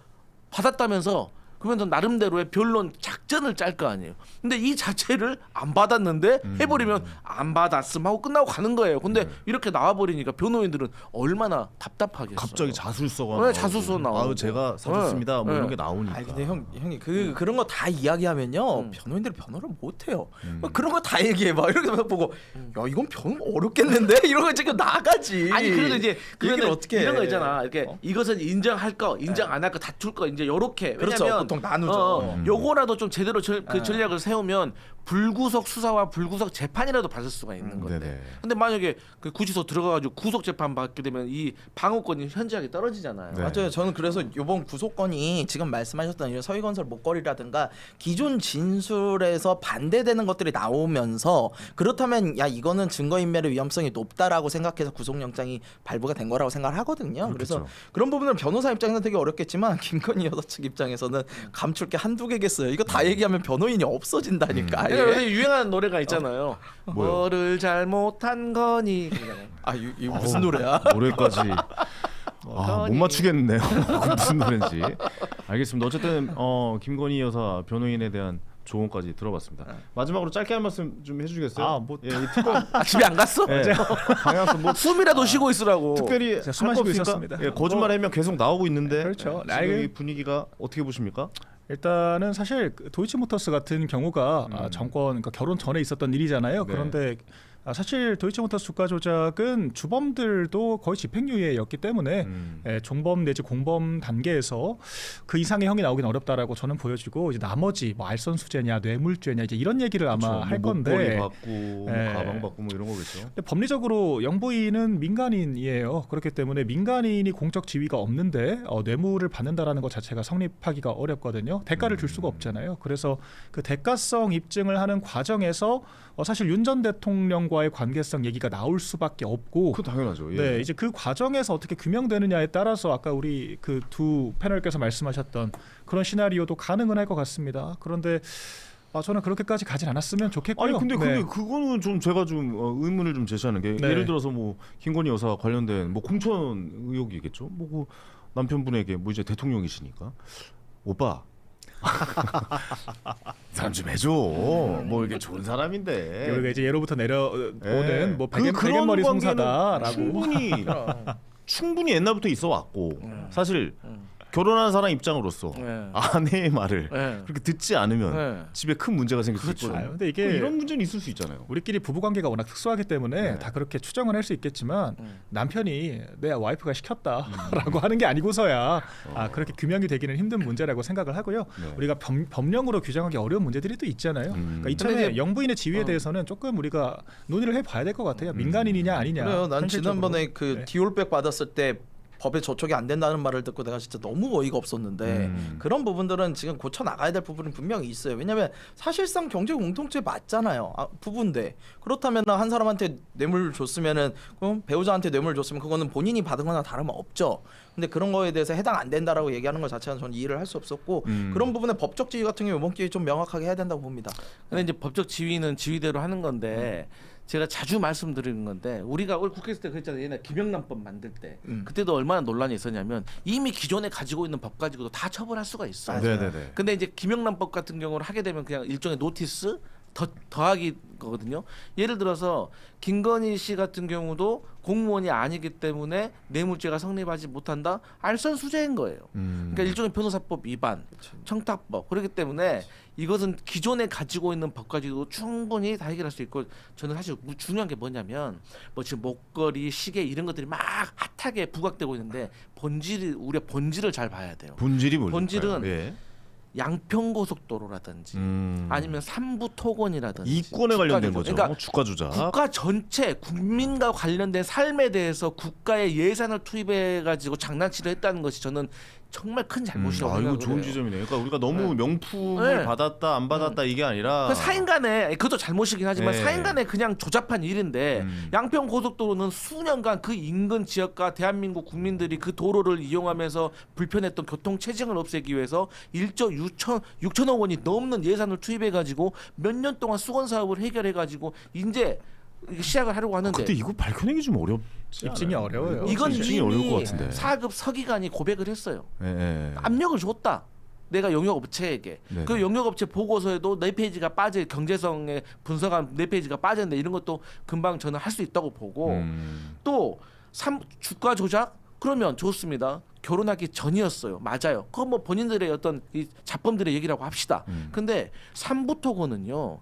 S3: 받았다면서 그러면 너 나름대로의 변론 작전을 짤 거 아니에요. 근데 이 자체를 안 받았는데 해버리면 안 받았음 하고 끝나고 가는 거예요. 근데 이렇게 나와버리니까 변호인들은 얼마나 답답하겠어요.
S1: 갑자기 자술서가
S3: 네,
S1: 나오고.
S3: 자술서 나오고.
S1: 아우 제가 사줬습니다. 뭐
S3: 네.
S1: 이런 게 나오니까.
S4: 아니 근데 형이 그런 거 다 이야기하면요 변호인들이 변호를 못 해요. 그런 거 다 얘기해봐. 이렇게 보고 야 이건 변호 어렵겠는데 이런 거 지금 나가지.
S3: 아니 그래도 이제
S4: 그 얘기를
S3: 그거는
S4: 어떻게
S3: 이런 거
S4: 해.
S3: 있잖아. 이렇게 이것은 인정할 거, 인정 안 할 거 다툴 거 이제 요렇게.
S4: 그렇죠.
S3: 왜냐면
S4: 보통 나누죠.
S3: 요거라도 좀 제대로 그 전략을 세우면 불구속 수사와 불구속 재판이라도 받을 수가 있는 건데.
S1: 네네.
S3: 근데 만약에 그 구치소 들어가가지고 구속 재판 받게 되면 이 방어권이 현저하게 떨어지잖아요.
S1: 네.
S4: 맞아요. 저는 그래서 이번 구속건이 지금 말씀하셨던 이런 서희건설 목걸이라든가 기존 진술에서 반대되는 것들이 나오면서 그렇다면 야 이거는 증거인멸의 위험성이 높다라고 생각해서 구속영장이 발부가 된 거라고 생각을 하거든요. 그래서 그런 부분은 변호사 입장에서는 되게 어렵겠지만 김건희 여사 측 입장에서는 감출 게 한두 개겠어요. 이거 다 얘기하면 변호인이 없어진다니까. 아예.
S3: 그러니까 요새 유행하는 노래가 있잖아요.
S1: 뭐요?
S3: 뭐를 잘못한 거니. 그러잖아요.
S4: 아 이거 무슨 노래야?
S1: 노래까지 못 맞추겠네요. 그 무슨 노래인지. 알겠습니다. 어쨌든 김건희 여사 변호인에 대한 조언까지 들어봤습니다. 마지막으로 짧게 한 말씀 좀 해주겠어요?
S2: 아, 뭐-
S1: 이 특검
S3: 집에 안 갔어?
S1: 방향성 뭐
S3: 숨이라도 쉬고 있으라고.
S1: 특별히
S2: 제가 숨
S1: 할 거
S2: 마시고
S1: 없습니까?
S2: 있었습니다.
S1: 예, 거짓말하면 계속 나오고 있는데
S2: 그렇죠.
S1: 지금 이 분위기가 어떻게 보십니까?
S2: 일단은 사실 그 도이치모터스 같은 경우가 정권 그러니까 결혼 전에 있었던 일이잖아요.
S1: 네.
S2: 그런데 사실 도이치모터스 주가 조작은 주범들도 거의 집행유예였기 때문에 종범 내지 공범 단계에서 그 이상의 형이 나오긴 어렵다라고 저는 보여지고 이제 나머지 뭐 알선수재냐 뇌물죄냐 이제 이런 얘기를 아마
S1: 그렇죠.
S2: 할
S1: 뭐
S2: 건데
S1: 목걸이 받고 뭐
S2: 예.
S1: 가방 받고 뭐 이런 거겠죠.
S2: 근데 법리적으로 영부인은 민간인이에요. 그렇기 때문에 민간인이 공적 지위가 없는데 뇌물을 받는다라는 것 자체가 성립하기가 어렵거든요. 대가를 줄 수가 없잖아요. 그래서 그 대가성 입증을 하는 과정에서 사실 윤 전 대통령과의 관계성 얘기가 나올 수밖에 없고
S1: 그 당연하죠. 예.
S2: 네, 이제 그 과정에서 어떻게 규명되느냐에 따라서 아까 우리 그 두 패널께서 말씀하셨던 그런 시나리오도 가능은 할 것 같습니다. 그런데 저는 그렇게까지 가진 않았으면 좋겠고요.
S1: 아니 근데
S2: 네.
S1: 그거는 좀 제가 좀 의문을 좀 제시하는 게
S2: 네.
S1: 예를 들어서 뭐 김건희 여사 관련된 뭐 공천 의혹이겠죠. 뭐 그 남편분에게 뭐 이제 대통령이시니까 오빠 사람 좀 해줘. 뭐 이게 좋은 사람인데.
S2: 우리가 이제 예로부터 내려오는
S1: 예.
S2: 뭐
S1: 그런
S2: 베갯머리
S1: 관계는
S2: 송사다라고
S1: 충분히 옛날부터 있어 왔고 사실 결혼한 사람 입장으로서
S3: 네.
S1: 아내의 말을
S3: 네.
S1: 그렇게 듣지 않으면
S3: 네.
S1: 집에 큰 문제가 생길 수
S3: 그렇죠.
S1: 있거든요.
S2: 근데 이게
S1: 이런 문제는 있을 수 있잖아요.
S2: 우리끼리 부부 관계가 워낙 특수하기 때문에
S1: 네.
S2: 다 그렇게 추정을 할 수 있겠지만 남편이 내 와이프가 시켰다라고 하는 게 아니고서야 그렇게 규명이 되기는 힘든 문제라고 생각을 하고요.
S1: 네.
S2: 우리가 법령으로 규정하기 어려운 문제들이 또 있잖아요. 그러니까 이참에
S3: 근데 이제-
S2: 영부인의 지위에 대해서는 조금 우리가 논의를 해봐야 될 것 같아요. 민간인이냐 아니냐.
S4: 그래요. 난
S2: 현실적으로.
S4: 지난번에 그
S2: 네.
S4: 디올백 받았을 때 법에 저촉이 안 된다는 말을 듣고 내가 진짜 너무 어이가 없었는데 그런 부분들은 지금 고쳐 나가야 될 부분이 분명히 있어요. 왜냐하면 사실상 경제 공동체 맞잖아요. 부부인데 그렇다면 한 사람한테 뇌물 줬으면은 배우자한테 뇌물 줬으면 그거는 본인이 받은 거나 다름은 없죠. 근데 그런 거에 대해서 해당 안 된다라고 얘기하는 것 자체는 저는 이해를 할 수 없었고 그런 부분에 법적 지위 같은 경우 이번 기회에 좀 명확하게 해야 된다고 봅니다.
S3: 근데 이제 법적 지위는 지위대로 하는 건데 제가 자주 말씀드리는 건데 우리가 올 국회 있을 때 그랬잖아요. 옛날 김영란법 만들 때 그때도 얼마나 논란이 있었냐면 이미 기존에 가지고 있는 법 가지고도 다 처벌할 수가 있어요.
S1: 네네네.
S3: 근데 이제 김영란법 같은 경우를 하게 되면 그냥 일종의 노티스 더하기 거거든요. 예를 들어서 김건희 씨 같은 경우도 공무원이 아니기 때문에 뇌물죄가 성립하지 못한다. 알선수재인 거예요. 그러니까 일종의 변호사법 위반, 청탁법. 그렇기 때문에 이것은 기존에 가지고 있는 법 가지고 충분히 다 해결할 수 있고 저는 사실 중요한 게 뭐냐면 뭐 지금 목걸이, 시계 이런 것들이 막 핫하게 부각되고 있는데 우리가 본질을 잘 봐야 돼요.
S1: 본질이 뭘까요?
S3: 본질은
S1: 예.
S3: 양평고속도로라든지 아니면 삼부토건이라든지
S1: 이권에 관련된
S3: 주가
S1: 거죠.
S3: 조작. 그러니까
S1: 주가 조작.
S3: 국가 전체 국민과 관련된 삶에 대해서 국가의 예산을 투입해 가지고 장난치려 했다는 것이 저는 정말 큰 잘못이라고
S1: 이거
S3: 생각을
S1: 좋은
S3: 해요.
S1: 지점이네요. 그러니까 우리가 너무 명품을
S3: 네.
S1: 받았다 안 받았다 이게 아니라
S3: 그 사인간에 그것도 잘못이긴 하지만
S1: 네.
S3: 사인간에 그냥 조잡한 일인데 양평 고속도로는 수년간 그 인근 지역과 대한민국 국민들이 그 도로를 이용하면서 불편했던 교통 체증을 없애기 위해서 1조 6천억 원이 넘는 예산을 투입해 가지고 몇 년 동안 수건 사업을 해결해 가지고 이제 시작을 하려고 하는데
S1: 근데 이거 밝혀내기 좀 어렵지
S2: 입증이
S1: 않아요?
S2: 어려워요.
S3: 이건
S1: 입증이 어려울 것
S3: 이미
S1: 같은데.
S3: 4급 서기관이 고백을 했어요.
S1: 예, 예.
S3: 압력을 줬다. 내가 영역업체에게.
S1: 네네.
S3: 그 영역업체 보고서에도 4페이지가 빠져 경제성에 분석한 4페이지가 빠졌는데 이런 것도 금방 저는 할 수 있다고 보고 또 주가 조작 그러면 좋습니다. 결혼하기 전이었어요. 맞아요. 그거 뭐 본인들의 어떤 이 자범들의 얘기라고 합시다. 근데 삼부토건은요.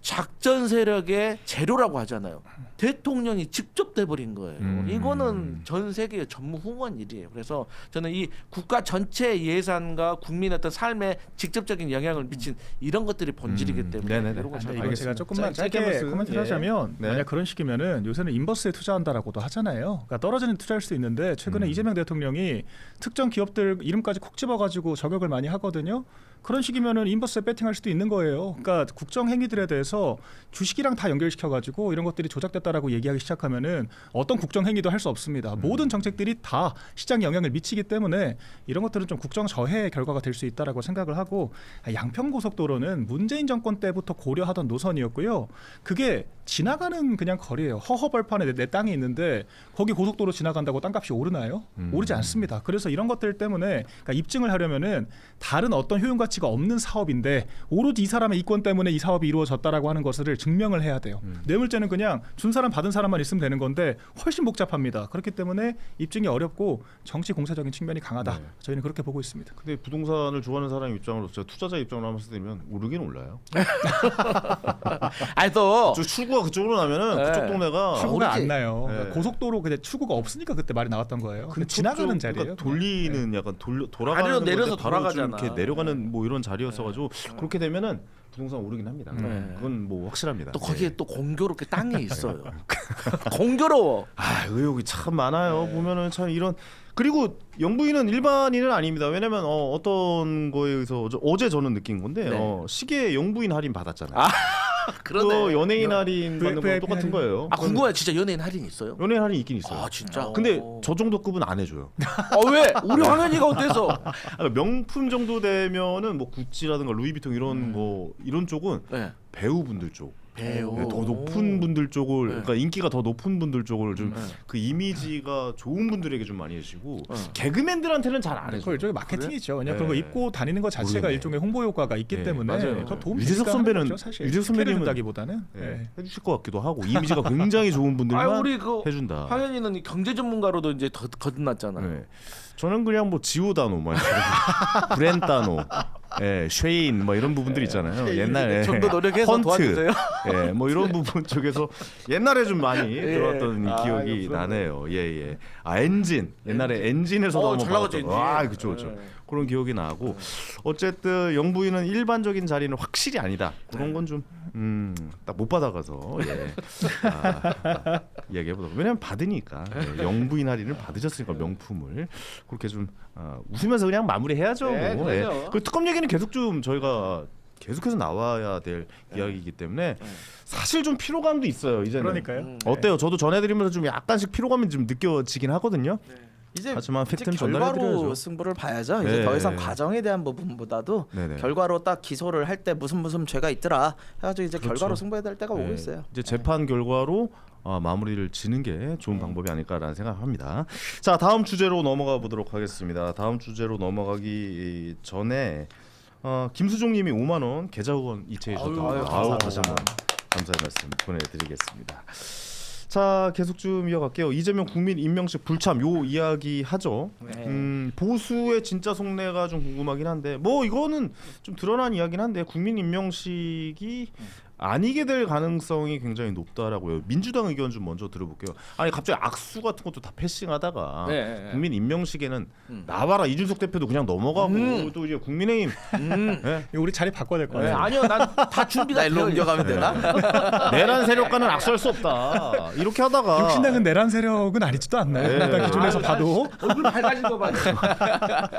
S3: 작전 세력의 재료라고 하잖아요. 대통령이 직접 돼버린 거예요. 이거는 전 세계의 전무후무한 일이에요. 그래서 저는 이 국가 전체 예산과 국민의 어떤 삶에 직접적인 영향을 미친 이런 것들이 본질이기 때문에
S1: 네네네.
S3: 이런 거 잘
S2: 이거
S3: 봐야
S2: 제가
S3: 돼요.
S2: 조금만
S1: 짧게
S2: 짧게
S1: 말씀.
S2: 코멘트를
S1: 예.
S2: 하자면
S1: 네.
S2: 만약 그런 식이면은 요새는 인버스에 투자한다라고도 하잖아요. 그러니까 떨어지는 투자일 수 있는데 최근에 이재명 대통령이 특정 기업들 이름까지 콕 집어가지고 저격을 많이 하거든요. 그런 식이면은 인버스에 배팅할 수도 있는 거예요. 그러니까 국정 행위들에 대해서 주식이랑 다 연결시켜가지고 이런 것들이 조작됐다라고 얘기하기 시작하면은 어떤 국정 행위도 할 수 없습니다. 모든 정책들이 다 시장에 영향을 미치기 때문에 이런 것들은 좀 국정 저해의 결과가 될 수 있다라고 생각을 하고 양평고속도로는 문재인 정권 때부터 고려하던 노선이었고요. 그게 지나가는 그냥 거리예요. 허허벌판에 내 땅이 있는데 거기 고속도로 지나간다고 땅값이 오르나요? 오르지 않습니다. 그래서 이런 것들 때문에 그러니까 입증을 하려면은 다른 어떤 효용 가치가 없는 사업인데 오로지 이 사람의 이권 때문에 이 사업이 이루어졌다라고 하는 것을 증명을 해야 돼요. 뇌물죄는 그냥 준 사람 받은 사람만 있으면 되는 건데 훨씬 복잡합니다. 그렇기 때문에 입증이 어렵고 정치 공세적인 측면이 강하다.
S1: 네.
S2: 저희는 그렇게 보고 있습니다.
S1: 근데 부동산을 좋아하는 사람 입장으로서 투자자 입장으로 한번 쓰면 오르긴 올라요.
S3: 아니 또
S1: 출구가 그쪽으로 나면은
S3: 네.
S1: 그쪽 동네가
S2: 출구가
S3: 오르지.
S2: 안 나요.
S1: 네.
S2: 그러니까 고속도로 근데 출구가 없으니까 그때 말이 나왔던 거예요. 근데 지나가는
S1: 그쪽,
S2: 자리예요.
S1: 그러니까 돌리는 약간 돌아가는
S3: 아래로 내려서
S1: 건데 바로 좀
S3: 돌아가잖아.
S1: 이렇게 내려가는 뭐 이런 자리였어가지고 그렇게 되면은 부동산 오르긴 합니다. 그건 뭐 확실합니다.
S3: 또 거기에
S1: 네.
S3: 또 공교롭게 땅이 있어요. 공교로워.
S1: 의혹이 참 많아요. 보면은 참 이런 그리고 영부인은 일반인은 아닙니다. 왜냐면 어떤 거에 의해서 어제 저는 느낀 건데
S3: 네.
S1: 시계 영부인 할인 받았잖아요.
S3: 그러네.
S1: 또 연예인 할인 받는 거
S2: VIP
S1: 똑같은
S2: 할인.
S1: 거예요.
S3: 아 궁금해. 진짜 연예인 할인 있어요?
S1: 연예인 할인 있긴 있어요.
S3: 아 진짜.
S1: 근데 저 정도 급은 안 해줘요.
S3: 아 왜? 우리 황현이가 어때서?
S1: 명품 정도 되면은 뭐 구찌라든가 루이비통 이런 뭐 이런 쪽은
S3: 네.
S1: 배우분들 쪽.
S3: 배우.
S1: 네, 더 높은 분들 쪽을 그러니까 인기가 더 높은 분들 쪽을 좀
S3: 네.
S1: 그 이미지가 좋은 분들에게 좀 많이 해주고
S3: 네.
S1: 개그맨들한테는 잘 안
S2: 그거
S1: 해줘요.
S2: 일종의 마케팅이죠. 왜냐
S1: 네.
S2: 그런 거 입고 다니는 것 자체가
S1: 모르겠네.
S2: 일종의 홍보 효과가 있기
S1: 네,
S2: 때문에
S3: 맞아요.
S2: 더 도움이
S1: 유재석
S2: 되니까
S1: 선배는
S2: 하는 거죠, 사실.
S1: 유재석 선배님은
S2: 준다기보다는
S1: 네, 해주실 것 같기도 하고 이미지가 굉장히 좋은
S3: 아
S1: 분들만
S3: 우리 그
S1: 해준다.
S3: 황현이는 이 경제 전문가로도 이제 거듭났잖아.
S1: 네. 저는 그냥 뭐 지오다노, 뭐 브렌다노, 쉐인 뭐 이런 부분들 있잖아요. 옛날에
S3: 좀 더 노력해서
S1: 헌트,
S3: 도와주세요.
S1: 뭐 이런 부분 쪽에서 옛날에 좀 많이 들어왔던
S3: 아,
S1: 기억이
S3: 이거
S1: 나네요. 엔진 옛날에 엔진에서도
S3: 어,
S1: 한번
S3: 잘 나갔죠,
S1: 받았던
S3: 엔진.
S1: 거. 그렇죠, 그렇죠.
S3: 네.
S1: 그런 기억이 나고 어쨌든 영부인은 일반적인 자리는 확실히 아니다. 그런 건 좀 딱 못 받아가서 이야기해보도록. 왜냐면 받으니까 영부인 할인을 받으셨으니까 명품을 그렇게 좀 웃으면서 그냥 마무리해야죠.
S3: 네,
S1: 뭐.
S3: 그럼요.
S1: 그 특검 얘기는 계속 좀 저희가 계속해서 나와야 될 이야기이기 때문에 사실 좀 피로감도 있어요. 이제는.
S2: 그러니까요.
S1: 어때요? 저도 전해드리면서 좀 약간씩 피로감이 좀 느껴지긴 하거든요.
S4: 이제
S1: 하지만
S4: 이제
S1: 팩트는
S4: 결과로
S1: 전달해드려야죠.
S4: 승부를 봐야죠.
S1: 네.
S4: 이제 더 이상 과정에 대한 부분보다도
S1: 네네.
S4: 결과로 딱 기소를 할 때 무슨 죄가 있더라 해가지고 이제
S1: 그렇죠.
S4: 결과로 승부해야 될 때가 오고
S1: 네.
S4: 있어요.
S1: 이제 재판 결과로 마무리를 지는 게 좋은 방법이 아닐까라는 생각합니다. 자, 다음 주제로 넘어가 보도록 하겠습니다. 다음 주제로 넘어가기 전에 김수종님이 5만 원 계좌 후원 이체해 주셨다고.
S4: 아유, 감사합니다.
S1: 다시 한번 감사의 말씀 보내드리겠습니다. 자, 계속 좀 이어갈게요. 이재명 국민 임명식 불참 요 이야기 하죠.
S4: 네.
S1: 보수의 진짜 속내가 좀 궁금하긴 한데 뭐 이거는 좀 드러난 이야기긴 한데 국민 임명식이 아니게 될 가능성이 굉장히 높다라고요. 민주당 의견 좀 먼저 들어볼게요. 아니 갑자기 악수 같은 것도 다 패싱하다가
S3: 네.
S1: 국민 임명식에는 나와라 이준석 대표도 그냥 넘어가고 또 이제 국민의힘 네?
S2: 이거 우리 자리 바꿔야 될 것
S3: 네,
S2: 같아요.
S3: 아니요, 난 다 준비가
S4: 나 일로
S3: 되어
S4: 옮겨가면 되나?
S1: 내란 세력과는 악수할 수 없다. 이렇게 하다가
S2: 육신당은 내란 세력은 아니지도 않나요?
S1: 네.
S2: 일단 기준에서 봐도
S3: 얼굴 밝아진 거 봐.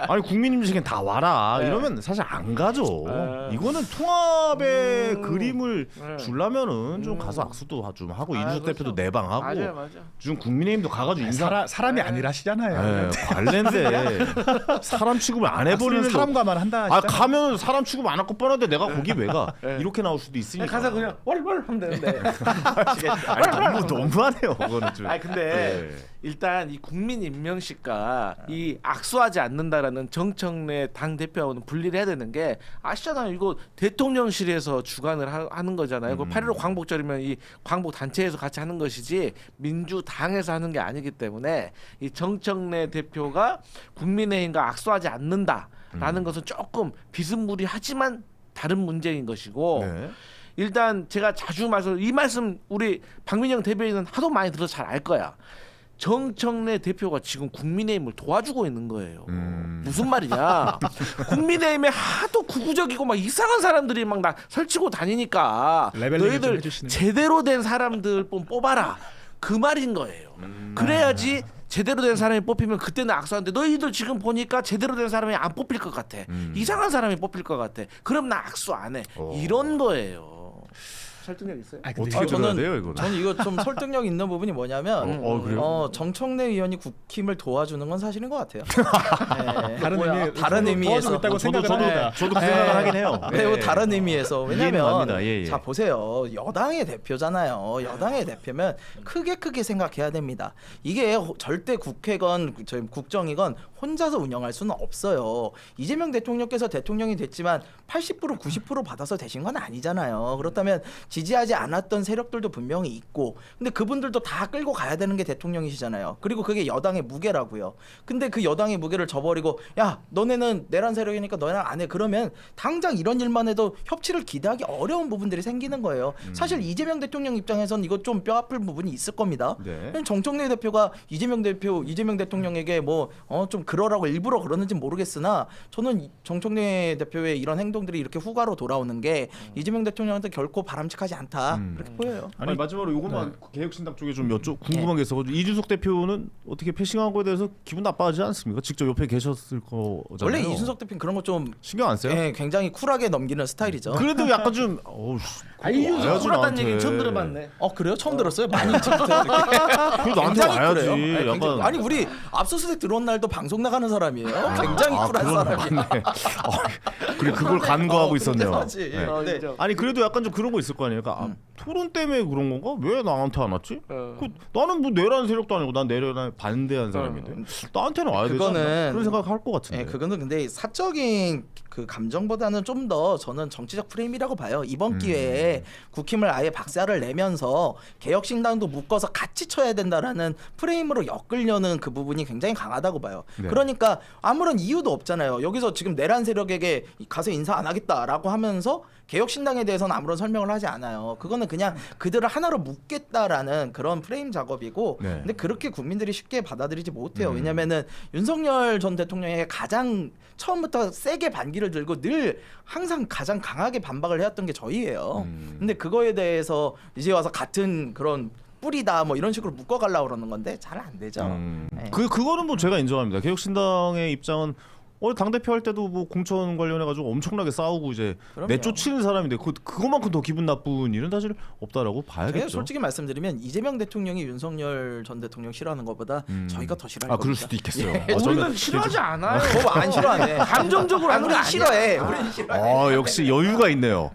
S1: 아니 국민 임식엔 다 와라
S3: 네.
S1: 이러면 사실 안 가죠.
S3: 네.
S1: 이거는 통합의 그림을
S3: 네.
S1: 주려면은 좀 가서 악수도 좀 하고 이준석
S3: 그렇죠.
S1: 대표도 내방하고
S3: 맞아요.
S1: 좀 국민의힘도 가가지고 인사
S2: 사람이 아니라시잖아요.
S1: 관련돼 사람 취급을 안 해버리는
S2: 사람과만 한다.
S1: 가면 사람 취급 안 하고 뻔한데 내가 거기 왜 가? 이렇게 나올 수도 있으니까.
S3: 가서 그냥 월월 하면 되는데.
S1: 아니, 너무하네요. 그거는 좀.
S3: 아니 근데
S1: 네.
S3: 일단 이 국민 임명식과 이 악수하지 않는다라는 정청래 당 대표하고는 분리를 해야 되는 게 아시잖아요. 이거 대통령실에서 주관을 하는 거잖아요. 그 8.15 광복절이면 이 광복 단체에서 같이 하는 것이지 민주당에서 하는 게 아니기 때문에 이 정청래 대표가 국민의힘과 악수하지 않는다라는 것은 조금 비스무리하지만 다른 문제인 것이고.
S1: 네.
S3: 일단 제가 자주 이 말씀 우리 박민영 대변인은 하도 많이 들어서 잘 알 거야. 정청래 대표가 지금 국민의힘을 도와주고 있는 거예요. 무슨 말이냐? 국민의힘에 하도 구구적이고 막 이상한 사람들이 막 나 설치고 다니니까
S2: 레벨링을 좀
S3: 너희들
S2: 해주시는
S3: 제대로 된 사람들 뽑아라. 그 말인 거예요. 그래야지 제대로 된 사람이 뽑히면 그때는 악수하는데 너희들 지금 보니까 제대로 된 사람이 안 뽑힐 것 같아. 이상한 사람이 뽑힐 것 같아. 그럼 나 악수 안 해. 이런 거예요. 설득력 있어요?
S2: 아니, 근데
S1: 어떻게 들어야
S4: 저는-
S1: 돼요 이거는?
S4: 저는 이거 좀 설득력 있는 부분이 뭐냐면
S1: 그래요?
S4: 정청래 의원이 국힘을 도와주는 건 사실인 것 같아요. 네.
S2: 다른
S4: 의미에서
S2: 도와주고 있다고 생각을
S1: 저도
S2: 합니다.
S1: 그 생각을 하긴 해요.
S4: 매우 다른 의미에서
S1: 이해는
S4: 왜냐면
S1: 갑니다. 예, 예.
S4: 자 보세요 여당의 대표잖아요. 여당의 대표면 크게 생각해야 됩니다. 이게 절대 국회건 저희 국정이건 혼자서 운영할 수는 없어요. 이재명 대통령께서 대통령이 됐지만 80% 90% 받아서 되신 건 아니잖아요. 그렇다면 지지하지 않았던 세력들도 분명히 있고 근데 그분들도 다 끌고 가야 되는 게 대통령이시잖아요. 그리고 그게 여당의 무게라고요. 근데 그 여당의 무게를 저버리고 야 너네는 내란 세력이니까 너네는 안 해. 그러면 당장 이런 일만 해도 협치를 기대하기 어려운 부분들이 생기는 거예요. 사실 이재명 대통령 입장에서는 이거 좀 뼈 아플 부분이 있을 겁니다.
S1: 네.
S4: 정청래 대표가 이재명 대통령에게 좀 그러라고 일부러 그러는지 모르겠으나 저는 정청래 대표의 이런 행동들이 이렇게 후가로 돌아오는 게 이재명 대통령한테 결코 바람직하지 않다 그렇게 보여요.
S1: 아니 마지막으로 이것만 개혁신당 쪽에 좀 궁금한 게 있어가지고 이준석 대표는 어떻게 패싱한 거에 대해서 기분 나빠하지 않습니까? 직접 옆에 계셨을 거잖아요.
S4: 원래 이준석 대표는 그런 거 좀
S1: 신경 안 써요?
S4: 굉장히 쿨하게 넘기는 스타일이죠.
S1: 그래도 약간 좀
S3: 이준석 쿨하다는 얘기 처음 들어봤네.
S4: 그래요? 처음 들었어요? 많이 지금부터
S1: 그래도 나한테
S4: 굉장히
S1: 와야지.
S4: 쿨해요. 네,
S1: 약간
S4: 굉장히- 아니 우리 압수수색 들어온 날도 방송 나가는 사람이에요. 굉장히 쿨한 사람이에요.
S1: 그래 그걸 간과하고 있었네요.
S4: 그렇지.
S1: 네.
S4: 근데
S1: 아니 그래도 약간 좀 그런 거 있을 거 아니에요. 그러니까 토론 때문에 그런 건가? 왜 나한테 안 왔지? 나는 뭐 내란 세력도 아니고 난 내란에 반대한 사람인데 나한테는 와야 되지 않나?
S4: 그거는-
S1: 그런 생각 할 것 같은데.
S4: 그거는 근데 사적인 그 감정보다는 좀 더 저는 정치적 프레임이라고 봐요. 이번 기회에 국힘을 아예 박살을 내면서 개혁신당도 묶어서 같이 쳐야 된다라는 프레임으로 엮으려는 그 부분이 굉장히 강하다고 봐요.
S1: 네.
S4: 그러니까 아무런 이유도 없잖아요. 여기서 지금 내란 세력에게 가서 인사 안 하겠다라고 하면서 개혁신당에 대해서는 아무런 설명을 하지 않아요. 그거는 그냥 그들을 하나로 묶겠다라는 그런 프레임 작업이고,
S1: 네.
S4: 근데 그렇게 국민들이 쉽게 받아들이지 못해요. 왜냐면은 윤석열 전 대통령에게 가장 처음부터 세게 반기를 들고 늘 항상 가장 강하게 반박을 해왔던 게 저희예요. 근데 그거에 대해서 이제 와서 같은 그런 뿌리다 뭐 이런 식으로 묶어가려고 그러는 건데 잘 안 되죠. 네.
S1: 그거는 뭐 제가 인정합니다. 개혁신당의 입장은 당대표 할 때도 뭐 공천 관련해 가지고 엄청나게 싸우고 이제
S4: 그럼요.
S1: 내쫓이는 사람인데 그것만큼 더 기분 나쁜 일은 사실 없다라고
S4: 제가
S1: 봐야겠죠.
S4: 솔직히 말씀드리면 이재명 대통령이 윤석열 전 대통령 싫어하는 것보다 저희가 더 싫어할 겁니다.
S1: 그럴 수도 있겠어요.
S3: 우리는 싫어하지 않아요.
S4: 안 싫어하네.
S3: 감정적으로 하는 거
S4: 우린
S3: 아니야.
S4: 싫어해. 우린 싫어해.
S1: 역시 여유가 있네요.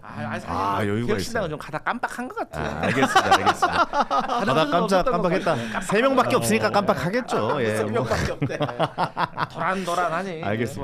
S1: 여유가
S3: 개혁신당은
S1: 있어요.
S3: 좀 가다 깜빡한 것 같아.
S1: 알겠습니다. 가다 깜빡했다. 3명밖에 없으니까 깜빡하겠죠. 예.
S4: 세 명밖에 없대.
S3: 도란도란하니.
S1: 알겠습니다.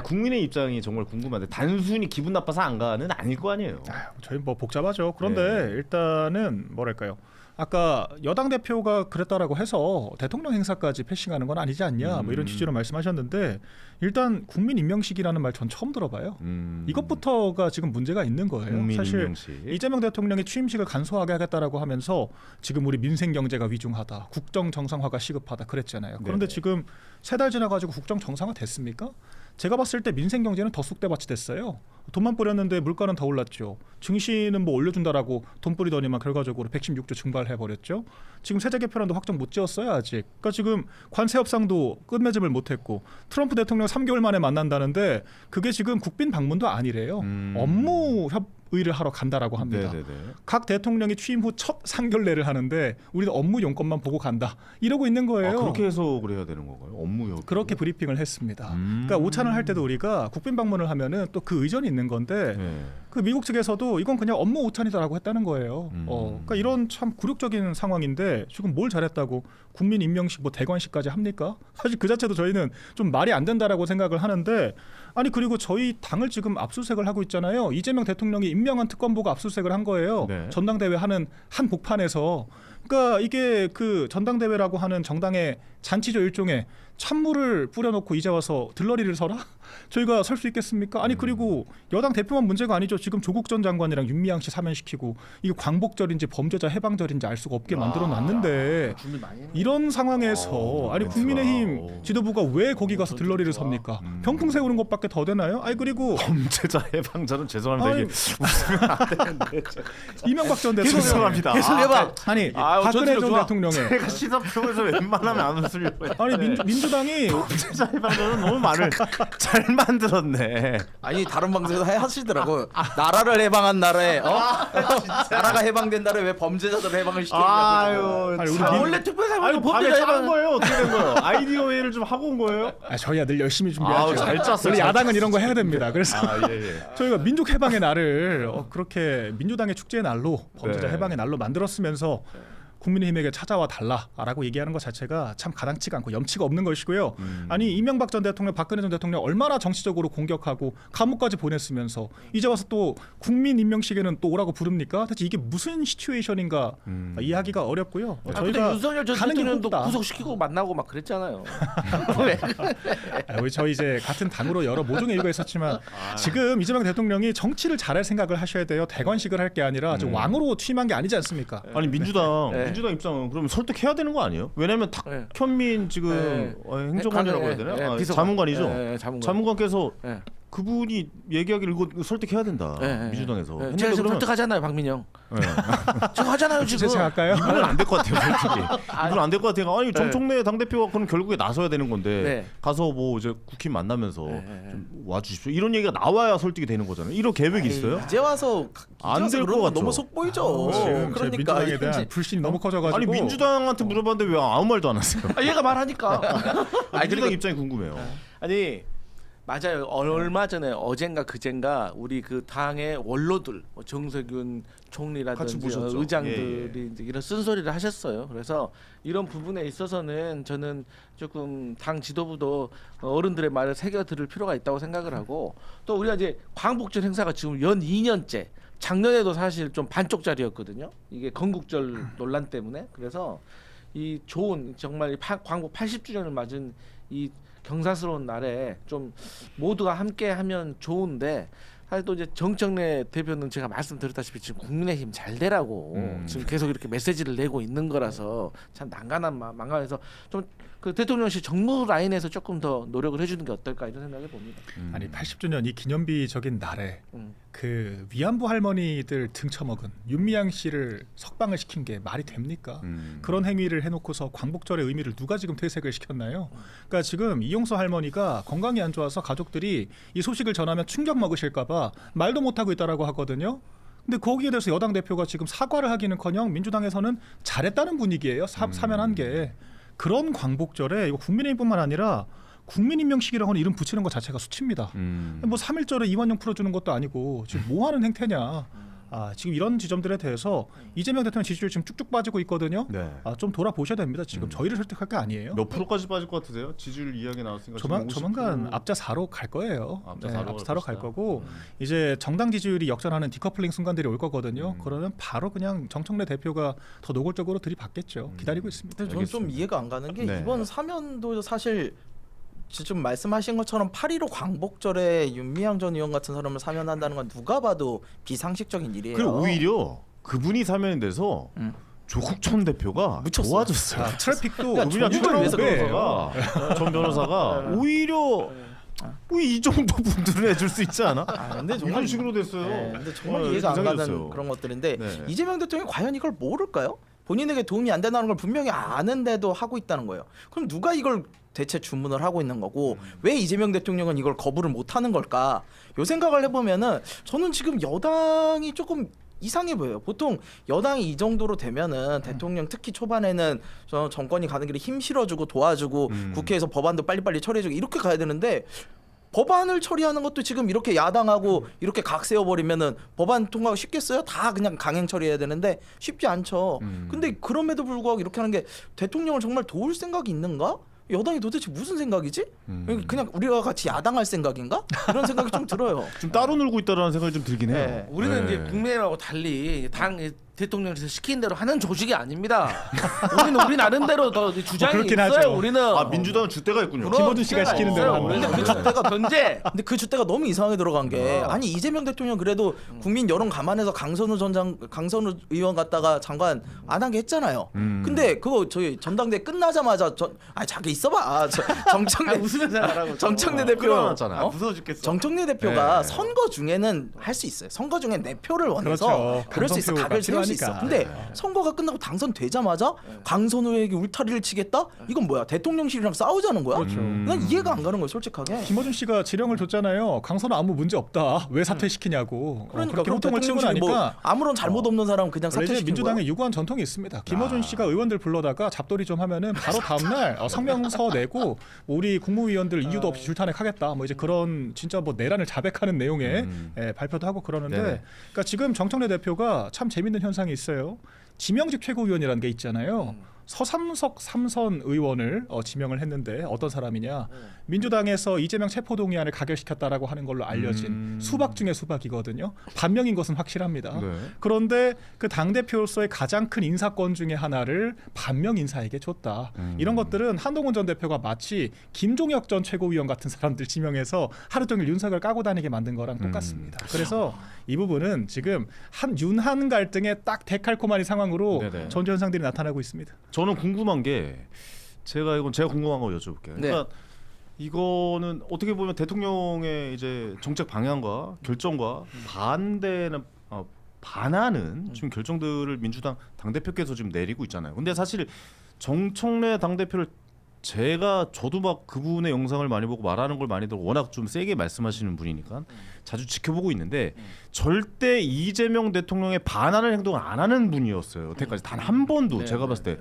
S1: 국민의 입장이 정말 궁금한데 단순히 기분 나빠서 안 가는 아닐 거 아니에요.
S2: 저희 뭐 복잡하죠. 그런데 일단은 뭐랄까요? 아까 여당 대표가 그랬다라고 해서 대통령 행사까지 패싱하는 건 아니지 않냐 뭐 이런 취지로 말씀하셨는데 일단 국민 임명식이라는 말 전 처음 들어봐요. 이것부터가 지금 문제가 있는 거예요.
S1: 국민
S2: 사실
S1: 임명식.
S2: 이재명 대통령이 취임식을 간소하게 하겠다라고 하면서 지금 우리 민생 경제가 위중하다, 국정 정상화가 시급하다 그랬잖아요. 그런데
S1: 네네.
S2: 지금 3달 지나가지고 국정 정상화 됐습니까? 제가 봤을 때 민생 경제는 더 쑥대밭이 됐어요. 돈만 뿌렸는데 물가는 더 올랐죠. 증시는 뭐 올려준다라고 돈 뿌리더니만 결과적으로 116조 증발해버렸죠. 지금 세제 개편안도 확정 못 지었어요 아직. 그러니까 지금 관세 협상도 끝맺음을 못했고 트럼프 대통령 3개월 만에 만난다는데 그게 지금 국빈 방문도 아니래요. 업무 협의를 하러 간다라고 합니다.
S1: 네네네.
S2: 각 대통령이 취임 후 첫 상견례를 하는데 우리는 업무 용건만 보고 간다 이러고 있는 거예요.
S1: 그렇게 해석을 해야 되는 건가요? 업무요.
S2: 그렇게 브리핑을 했습니다. 그러니까 오찬을 할 때도 우리가 국빈 방문을 하면은 또 그 의전이 있는 건데
S1: 네.
S2: 그 미국 측에서도 이건 그냥 업무 오찬이다라고 했다는 거예요. 그러니까 이런 참 굴욕적인 상황인데 지금 뭘 잘했다고 국민 임명식 뭐 대관식까지 합니까? 사실 그 자체도 저희는 좀 말이 안 된다라고 생각을 하는데 아니 그리고 저희 당을 지금 압수수색을 하고 있잖아요. 이재명 대통령이 임명한 특검보가 압수수색을 한 거예요.
S1: 네.
S2: 전당대회 하는 한 복판에서. 그러니까 이게 그 전당대회라고 하는 정당의 잔치죠 일종의 찬물을 뿌려놓고 이제 와서 들러리를 서라? 저희가 설 수 있겠습니까? 아니 그리고 여당 대표만 문제가 아니죠. 지금 조국 전 장관이랑 윤미향 씨 사면시키고 이게 광복절인지 범죄자 해방절인지 알 수가 없게 만들어놨는데
S3: 준비 많이 했네.
S2: 이런 상황에서 아니 국민의힘 지도부가 왜 거기 가서 들러리를 섭니까? 병풍 세우는 것밖에 더 되나요? 아니 그리고
S1: 범죄자 해방자는 죄송합니다.
S2: 아니,
S1: 이게 웃으면 안 되는데.
S2: 이명박 전 대통령
S1: 죄송합니다.
S3: 계속 해봐.
S2: 아니
S3: 아유,
S2: 박근혜
S3: 저쪽으로
S2: 전
S3: 좋아.
S2: 대통령의
S1: 제가 시사평에서 웬만하면 안 웃으려고 해요.
S2: 아니 민주당이
S1: 범죄자 해방자는 너무 말을 잘 만들었네.
S4: 아니 다른 방송에서 하시더라고. 나라를 해방한 나라에 나라가 해방된 나라에 왜 범죄자들 해방을 시키냐고.
S2: 아니, 우리
S3: 원래 특별사무소
S1: 밤에
S3: 범죄자
S1: 짠
S3: 해방.
S1: 거예요? 어떻게 된 거예요? 아이디어 회의를 좀 하고 온 거예요?
S2: 저희야 늘 열심히 준비하죠.
S1: 잘 짰어요.
S2: 원래
S1: 잘
S2: 야당은
S1: 짰어요.
S2: 이런 거 해야 됩니다. 그래서
S1: 예.
S2: 저희가 민족 해방의 날을 그렇게 민주당의 축제의 날로 범죄자
S1: 네.
S2: 해방의 날로 만들었으면서 국민의힘에게 찾아와 달라라고 얘기하는 것 자체가 참 가당치가 않고 염치가 없는 것이고요. 아니 이명박 전 대통령, 박근혜 전 대통령 얼마나 정치적으로 공격하고 감옥까지 보냈으면서 이제 와서 또 국민 임명식에는 또 오라고 부릅니까? 대체 이게 무슨 시츄에이션인가 이해하기가 어렵고요.
S3: 근데
S2: 저희가
S3: 윤석열 전
S2: 가는 게
S3: 대통령도
S2: 곱다.
S3: 구속시키고 만나고 막 그랬잖아요.
S2: 우리 저희 이제 같은 당으로 여러 모종의 이유가 있었지만 지금 이재명 대통령이 정치를 잘할 생각을 하셔야 돼요. 대관식을 할 게 아니라 지금 왕으로 취임한 게 아니지 않습니까?
S1: 아니 민주당
S3: 네.
S1: 입장은 그러면 설득해야 되는 거 아니에요? 왜냐하면
S3: 네.
S1: 탁현민 지금
S3: 네.
S1: 행정관이라고 해야 되나?
S3: 네, 비서관.
S1: 자문관이죠.
S3: 네, 자문관.
S1: 자문관께서
S3: 네.
S1: 그분이 얘기하기를 이거 설득해야 된다.
S3: 네,
S1: 민주당에서.
S3: 네.
S1: 했는데
S3: 제가 지금
S1: 그러면
S3: 설득하잖아요, 박민영.
S1: 네.
S3: 저 하잖아요 지금.
S2: 제가 할까요?
S1: 이분은 안 될 것 같아요, 솔직히. 이분은 안 될 것 같아요. 아니 정청래 당 대표가 그럼 결국에 나서야 되는 건데
S3: 네.
S1: 가서 뭐 이제 국힘 만나면서
S3: 네.
S1: 좀 와주십시오. 이런 얘기가 나와야 설득이 되는 거잖아요. 이런 계획이 있어요?
S4: 이제 와서
S1: 안 될 것 같죠.
S4: 너무 속 보이죠.
S2: 지금 제
S4: 그러니까
S2: 민주당에 대한 불신이 너무 커져가지고
S1: 아니 민주당한테 물어봤는데 왜 아무 말도 안 하세요?
S3: 얘가 말하니까.
S1: 민주당
S3: 그리고-
S1: 입장이 궁금해요.
S3: 아니 맞아요. 얼마 전에 어젠가 그젠가 우리 그 당의 원로들 뭐 정세균
S1: 같이
S3: 총리라든지
S1: 보셨죠?
S3: 의장들이 이제 이런 쓴소리를 하셨어요. 그래서 이런 부분에 있어서는 저는 조금 당 지도부도 어른들의 말을 새겨 들을 필요가 있다고 생각을 하고 또 우리가 이제 광복절 행사가 지금 연 2년째 작년에도 사실 좀 반쪽짜리였거든요. 이게 건국절 논란 때문에 그래서 이 좋은 정말 광복 80주년을 맞은 이 경사스러운 날에 좀 모두가 함께하면 좋은데 사실 또 이제 정청래 대표는 제가 말씀드렸다시피 지금 국민의힘 잘 되라고 지금 계속 이렇게 메시지를 내고 있는 거라서 참 난감한 망가해서 좀 그 대통령실 정무 라인에서 조금 더 노력을 해주는 게 어떨까 이런 생각을 봅니다.
S2: 아니 80주년 이 기념비적인 날에
S3: 음.
S2: 그 위안부 할머니들 등쳐먹은 윤미향 씨를 석방을 시킨 게 말이 됩니까? 그런 행위를 해놓고서 광복절의 의미를 누가 지금 퇴색을 시켰나요? 그러니까 지금 이용서 할머니가 건강이 안 좋아서 가족들이 이 소식을 전하면 충격 먹으실까봐 말도 못하고 있다라고 하거든요. 근데 거기에 대해서 여당 대표가 지금 사과를 하기는커녕 민주당에서는 잘했다는 분위기예요. 사면한 게. 그런 광복절에 이거 국민의힘뿐만 아니라 국민임명식이라고 하는 이름 붙이는 것 자체가 수치입니다. 뭐 3.1절에 이완용 풀어주는 것도 아니고 지금 뭐 하는 행태냐. 지금 이런 지점들에 대해서 이재명 대통령 지지율 지금 쭉쭉 빠지고 있거든요.
S1: 네.
S2: 좀 돌아보셔야 됩니다. 지금 저희를 설득할 게 아니에요.
S1: 몇 프로까지 빠질 것 같으세요? 지지율 이야기 나왔으니까
S2: 조만간 앞자 4로 갈 거예요.
S1: 앞자
S2: 네,
S1: 4로
S2: 앞자 4로 갈
S1: 것이다.
S2: 거고 이제 정당 지지율이 역전하는 디커플링 순간들이 올 거거든요. 그러면 바로 그냥 정청래 대표가 더 노골적으로 들이받겠죠. 기다리고 있습니다.
S4: 근데 저는 좀 이해가 안 가는 게
S1: 네.
S4: 이번 사면도 사실 지금 말씀하신 것처럼 8.15 광복절에 윤미향 전 의원 같은 사람을 사면한다는 건 누가 봐도 비상식적인 일이에요.
S1: 그리고 오히려 그분이 사면이 돼서 조국천 대표가
S4: 묻혔어요.
S1: 좋아졌어요.
S2: 트래픽도
S1: 그분이랑
S4: 정의를 위해서 그런
S1: 변호사가 전 변호사가 오히려 이 정도 분들은 해줄 수 있지 않아?
S4: 근데
S1: 이런 식으로 됐어요.
S4: 근데 정말 이해가 안 가는
S1: 이상해졌어요.
S4: 그런 것들인데
S1: 네.
S4: 이재명 대통령이 과연 이걸 모를까요? 본인에게 도움이 안 된다는 걸 분명히 아는데도 하고 있다는 거예요. 그럼 누가 이걸 대체 주문을 하고 있는 거고 왜 이재명 대통령은 이걸 거부를 못 하는 걸까? 요 생각을 해보면은 저는 지금 여당이 조금 이상해 보여요. 보통 여당이 이 정도로 되면은 대통령 특히 초반에는 정권이 가는 길에 힘 실어주고 도와주고 국회에서 법안도 빨리빨리 처리해주고 이렇게 가야 되는데 법안을 처리하는 것도 지금 이렇게 야당하고 이렇게 각 세워버리면은 법안 통과가 쉽겠어요? 다 그냥 강행 처리해야 되는데 쉽지 않죠. 근데 그럼에도 불구하고 이렇게 하는 게 대통령을 정말 도울 생각이 있는가? 여당이 도대체 무슨 생각이지? 그냥 우리가 같이 야당할 생각인가? 이런 생각이 좀 들어요.
S1: 좀 따로 놀고 있다라는 생각이 좀 들긴 해요.
S4: 네.
S3: 우리는
S1: 네.
S3: 이제 국민하고 달리 당 대통령께서 시킨 대로 하는 조직이 아닙니다. 우리는 우리 나름대로 더 주장이
S2: 그렇긴
S3: 있어요.
S2: 하죠.
S3: 우리는
S1: 민주당은 주대가 있군요.
S3: 그럼
S2: 김어준 씨가
S3: 주제가
S2: 시키는 대로
S3: 있어요.
S2: 하는
S3: 우리는
S2: 거죠.
S3: 그 주대가 변제.
S4: 근데 그 주대가 너무 이상하게 들어간 게 아니 이재명 대통령 그래도 국민 여론 감안해서 강선우 의원 갔다가 장관 안 한 게 했잖아요. 근데 그거 저희 전당대 끝나자마자 자기 있어봐. 정청래
S3: 웃으면서 하라고.
S4: 정청래 대표
S1: 끌어놨잖아요.
S3: 무서워 죽겠어.
S4: 정청래 대표가
S1: 네.
S4: 선거 중에는 할 수 있어요. 선거 중에 내 표를 원해서
S2: 그렇죠.
S4: 그럴 수 있어.
S2: 당선표가
S4: 각을 세울 수 있어.
S2: 필요하니까.
S4: 근데 선거가 끝나고 당선되자마자 강선우에게 울타리를 치겠다? 이건 뭐야? 대통령실이랑 싸우자는 거야?
S2: 그렇죠.
S4: 난 이해가 안 가는 거예요, 솔직하게.
S2: 김어준 씨가 지령을 줬잖아요. 강선우 아무 문제 없다. 왜 사퇴시키냐고.
S4: 그러니까
S2: 그렇게
S4: 그럼
S2: 호통을 치고
S4: 대통령실이 뭐
S2: 나니까
S4: 아무런 잘못 없는 사람 그냥
S2: 원래 이제
S4: 사퇴시키는
S2: 민주당의
S4: 거야?
S2: 유구한 전통이 있습니다. 김어준 씨가 의원들 불러다가 잡돌이 좀 하면은 바로 다음날 성명서 내고 우리 국무위원들 이유도 없이 줄탄핵하겠다. 뭐 이제 그런 진짜 뭐 내란을 자백하는 내용의 발표도 하고 그러는데,
S1: 네네.
S2: 그러니까 지금 정청래 대표가 참 재밌는 현상이 있어요. 지명직 최고위원이라는 게 있잖아요. 서삼석 3선 의원을 지명을 했는데 어떤 사람이냐? 민주당에서 이재명 체포동의안을 가결시켰다라고 하는 걸로 알려진 수박 중에 수박이거든요. 반명인 것은 확실합니다.
S1: 네.
S2: 그런데 그 당대표로서의 가장 큰 인사권 중에 하나를 반명 인사에게 줬다. 이런 것들은 한동훈 전 대표가 마치 김종혁 전 최고위원 같은 사람들 지명해서 하루 종일 윤석열 까고 다니게 만든 거랑 똑같습니다. 그래서 이 부분은 지금 윤한 갈등의 딱 데칼코마니 상황으로
S1: 네네.
S2: 전조 현상들이 나타나고 있습니다.
S1: 저는 궁금한 게 제가 궁금한 거 여쭤볼게요. 그러니까 이거는 어떻게 보면 대통령의 이제 정책 방향과 결정과 반대는 반하는 지금 결정들을 민주당 당 대표께서 지금 내리고 있잖아요. 근데 사실 정청래 당 대표를 저도 막 그분의 영상을 많이 보고 말하는 걸 많이 들어 워낙 좀 세게 말씀하시는 분이니까 자주 지켜보고 있는데 절대 이재명 대통령의 반하는 행동을 안 하는 분이었어요. 여태까지 단 한 번도 제가 봤을 때.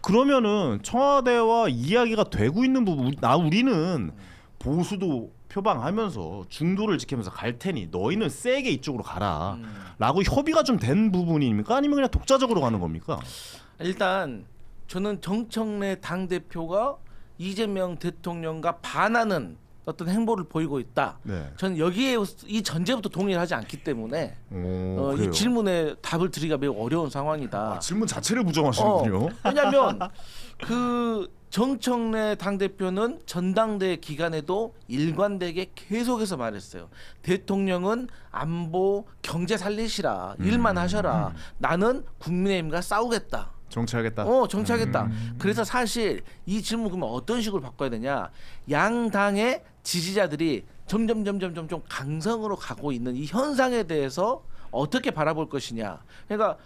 S1: 그러면은 청와대와 이야기가 되고 있는 부분 우리는 보수도 표방하면서 중도를 지키면서 갈 테니 너희는 세게 이쪽으로 가라라고 협의가 좀 된 부분입니까? 아니면 그냥 독자적으로 가는 겁니까?
S3: 일단 저는 정청래 당 대표가 이재명 대통령과 반하는 어떤 행보를 보이고 있다.
S1: 네.
S3: 저는 여기에 이 전제부터 동의를 하지 않기 때문에
S1: 그래요?
S3: 이 질문에 답을 드리기가 매우 어려운 상황이다.
S1: 아, 질문 자체를 부정하시는군요.
S3: 왜냐하면 그 정청래 당 대표는 전당대회 기간에도 일관되게 계속해서 말했어요. 대통령은 안보, 경제 살리시라, 일만 하셔라. 나는 국민의힘과 싸우겠다.
S1: 정치하겠다.
S3: 정치하겠다. 그래서 사실 이 질문 그러면 어떤 식으로 바꿔야 되냐? 양당의 지지자들이 점점 강성으로 가고 있는 이 현상에 대해서 어떻게 바라볼 것이냐? 그러니까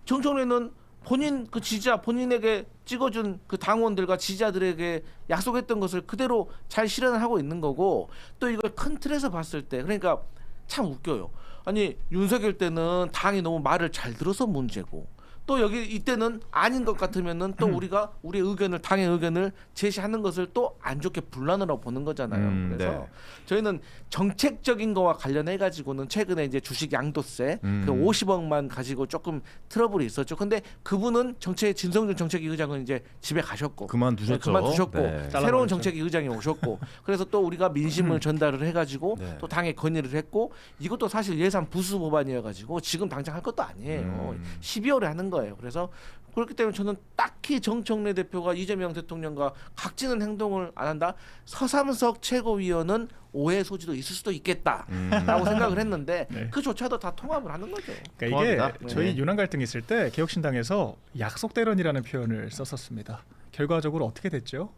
S3: 정청래는 본인 그 지지자 본인에게 찍어준 그 당원들과 지지자들에게 약속했던 것을 그대로 잘 실현을 하고 있는 거고 또 이걸 큰 틀에서 봤을 때 그러니까 참 웃겨요. 아니 윤석열 때는 당이 너무 말을 잘 들어서 문제고 또 여기 이때는 아닌 것 같으면은 또 우리가 우리의 의견을 당의 의견을 제시하는 것을 또 안 좋게 분란으로 보는 거잖아요. 그래서
S1: 네.
S3: 저희는 정책적인 거와 관련해 가지고는 최근에 이제 주식 양도세 그 50억만 가지고 조금 트러블이 있었죠. 근데 그분은 진성준 정책위 의장은 이제 집에 가셨고
S1: 그만두셨죠.
S3: 그만두셨고
S1: 네.
S3: 새로운
S2: 잘라버렸죠.
S3: 정책위 의장이 오셨고 그래서 또 우리가 민심을 전달을 해가지고
S1: 네.
S3: 또 당에 건의를 했고 이것도 사실 예산 부수 법안이어가지고 지금 당장 할 것도 아니에요. 12월에 하는 거예요. 그래서 그렇기 때문에 저는 딱히 정청래 대표가 이재명 대통령과 각지는 행동을 안 한다. 서삼석 최고위원은 오해 소지도 있을 수도 있겠다라고 생각을 했는데
S2: 네.
S3: 그조차도 다 통합을 하는 거죠.
S2: 그러니까 이게
S1: 통합이다.
S2: 저희
S3: 네.
S2: 윤환 갈등 있을 때 개혁신당에서 약속 대련이라는 표현을 썼었습니다. 결과적으로 어떻게 됐죠?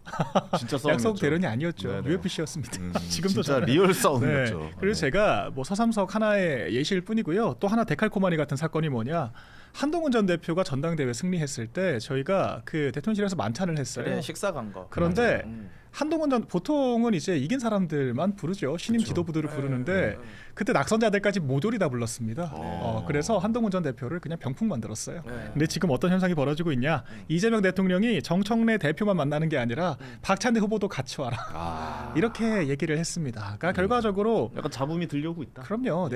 S1: 진짜 싸움이었죠.
S2: 약속 대련이 아니었죠.
S1: 네네.
S2: UFC였습니다. 지금도
S1: 진짜
S2: 저는-
S1: 리얼
S2: 네.
S1: 싸움이었죠.
S2: 그리고 제가 뭐 서삼석 하나의 예시일 뿐이고요. 또 하나 데칼코마니 같은 사건이 뭐냐? 한동훈 전 대표가 전당대회 승리했을 때 저희가 그 대통령실에서 만찬을 했어요.
S4: 그래 식사 간 거.
S2: 그런데
S3: 음.
S2: 한동훈 전 보통은 이제 이긴 사람들만 부르죠. 신임
S1: 그쵸.
S2: 지도부들을 부르는데 그때 낙선자들까지 모조리 다 불렀습니다. 그래서 한동훈 전 대표를 그냥 병풍 만들었어요.
S3: 네.
S2: 근데 지금 어떤 현상이 벌어지고 있냐? 이재명 대통령이 정청래 대표만 만나는 게 아니라 박찬대 후보도 같이 와라. 이렇게 얘기를 했습니다. 그러니까 결과적으로
S1: 약간 잡음이 들려오고 있다.
S2: 그럼요.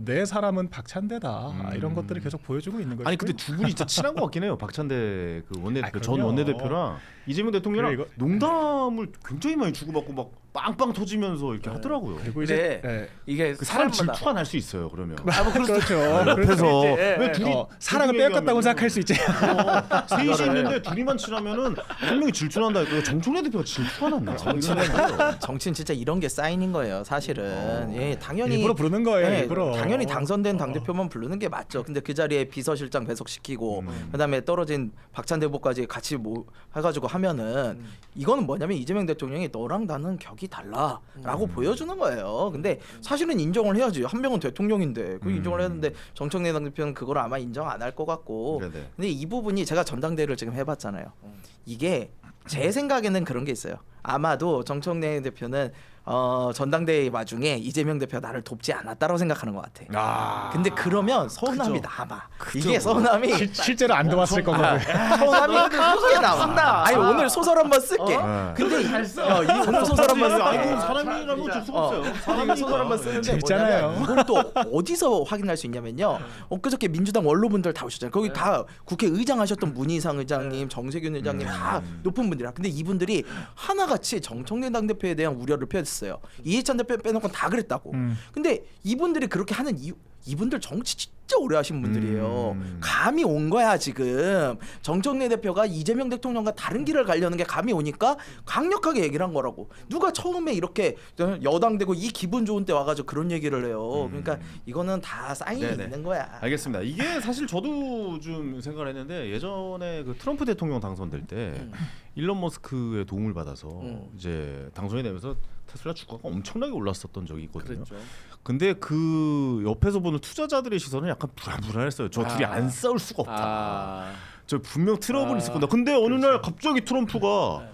S2: 내 사람은 박찬대다. 이런 것들을 계속 보여주고 있는 거죠.
S1: 아니 근데 두 분이 진짜 친한 것 같긴 해요. 박찬대 그 전
S2: 그럼요.
S1: 원내대표랑 이재명 대통령이랑
S2: 그래, 이거-
S1: 농담을 굉장히 많이 주고받고 막 빵빵 터지면서 이렇게 하더라고요.
S2: 그리고 이제
S3: 근데
S2: 네.
S3: 이게
S1: 그 사람
S3: 사람마다
S1: 질투가 날 수 있어요. 그러면
S2: 그렇죠.
S1: 옆에서
S3: 예,
S1: 왜
S3: 예.
S1: 둘이
S2: 사랑을 빼앗겼다고 생각할 수 있지.
S1: 셋이 있는데 둘이만 친하면은 한 명이 질투난다. 이거 정청래 대표가 질투가 났나?
S4: 정치는 진짜 이런 게 사인인 거예요. 사실은 예 당연히
S2: 일부러 부르는 거예요.
S4: 네,
S2: 일부러.
S4: 당연히 당선된 당 대표만 부르는 게 맞죠. 근데 그 자리에 비서실장 배석시키고 그다음에 떨어진 박찬대 후보까지 같이 해가지고 하면은 이거는 뭐냐면 이재명 대통령이 너랑 나는 격이 달라라고 보여주는 거예요. 근데 사실은 인정을 해야지. 한 명은 대통령인데 그 인정을 해야 되는데 정청래 당 대표는 그걸 아마 인정 안 할 것 같고.
S1: 네네.
S4: 근데 이 부분이 제가 전당대회를 지금 해봤잖아요. 이게 제 생각에는 그런 게 있어요. 아마도 정청래 대표는 전당대회 와중에 이재명 대표가 나를 돕지 않았다고 생각하는 것 같아.
S1: 아.
S4: 근데 그러면 서운함이 남아. 이게 서운함이
S2: 실제로 안 도왔을 거거든.
S4: 서운함이 크게 남아. 아니 오늘 소설 한번 쓸게.
S1: 어?
S4: 근데 이 오늘 소설 한번 쓸게.
S1: 아이고 사람이라면 어쩔 수가 없어요.
S4: 사람이 소설 한번 쓰는데
S2: 재밌잖아요.
S4: 뭐냐면 이걸 또 어디서 확인할 수 있냐면요. 엊그저께 민주당 원로분들 다 오셨잖아요. 거기 다 국회의장 하셨던 문희상 의장님, 정세균 의장님 다 높은 분들이라. 근데 이분들이 하나같이 정청래 당대표에 대한 우려를 표했어요. 이해찬 대표 빼놓고 다 그랬다고. 근데 이분들이 그렇게 하는 이유 이분들 정치 진짜 오래 하신 분들이에요. 감이 온 거야 지금. 정청래 대표가 이재명 대통령과 다른 길을 가려는 게 감이 오니까 강력하게 얘기를 한 거라고. 누가 처음에 이렇게 여당되고 이 기분 좋은 때 와가지고 그런 얘기를 해요. 그러니까 이거는 다 사인이
S1: 네네.
S4: 있는 거야.
S1: 알겠습니다. 이게 사실 저도 좀 생각을 했는데 예전에 그 트럼프 대통령 당선될 때 일론 머스크의 도움을 받아서 이제 당선이 되면서 테슬라 주가가 엄청나게 올랐었던 적이 있거든요.
S3: 그랬죠.
S1: 근데 그 옆에서 보는 투자자들의 시선은 약간 불안불안했어요. 저 둘이 안 싸울 수가 없다. 저 분명 트러블이 있을 건데. 근데 어느 날 갑자기 트럼프가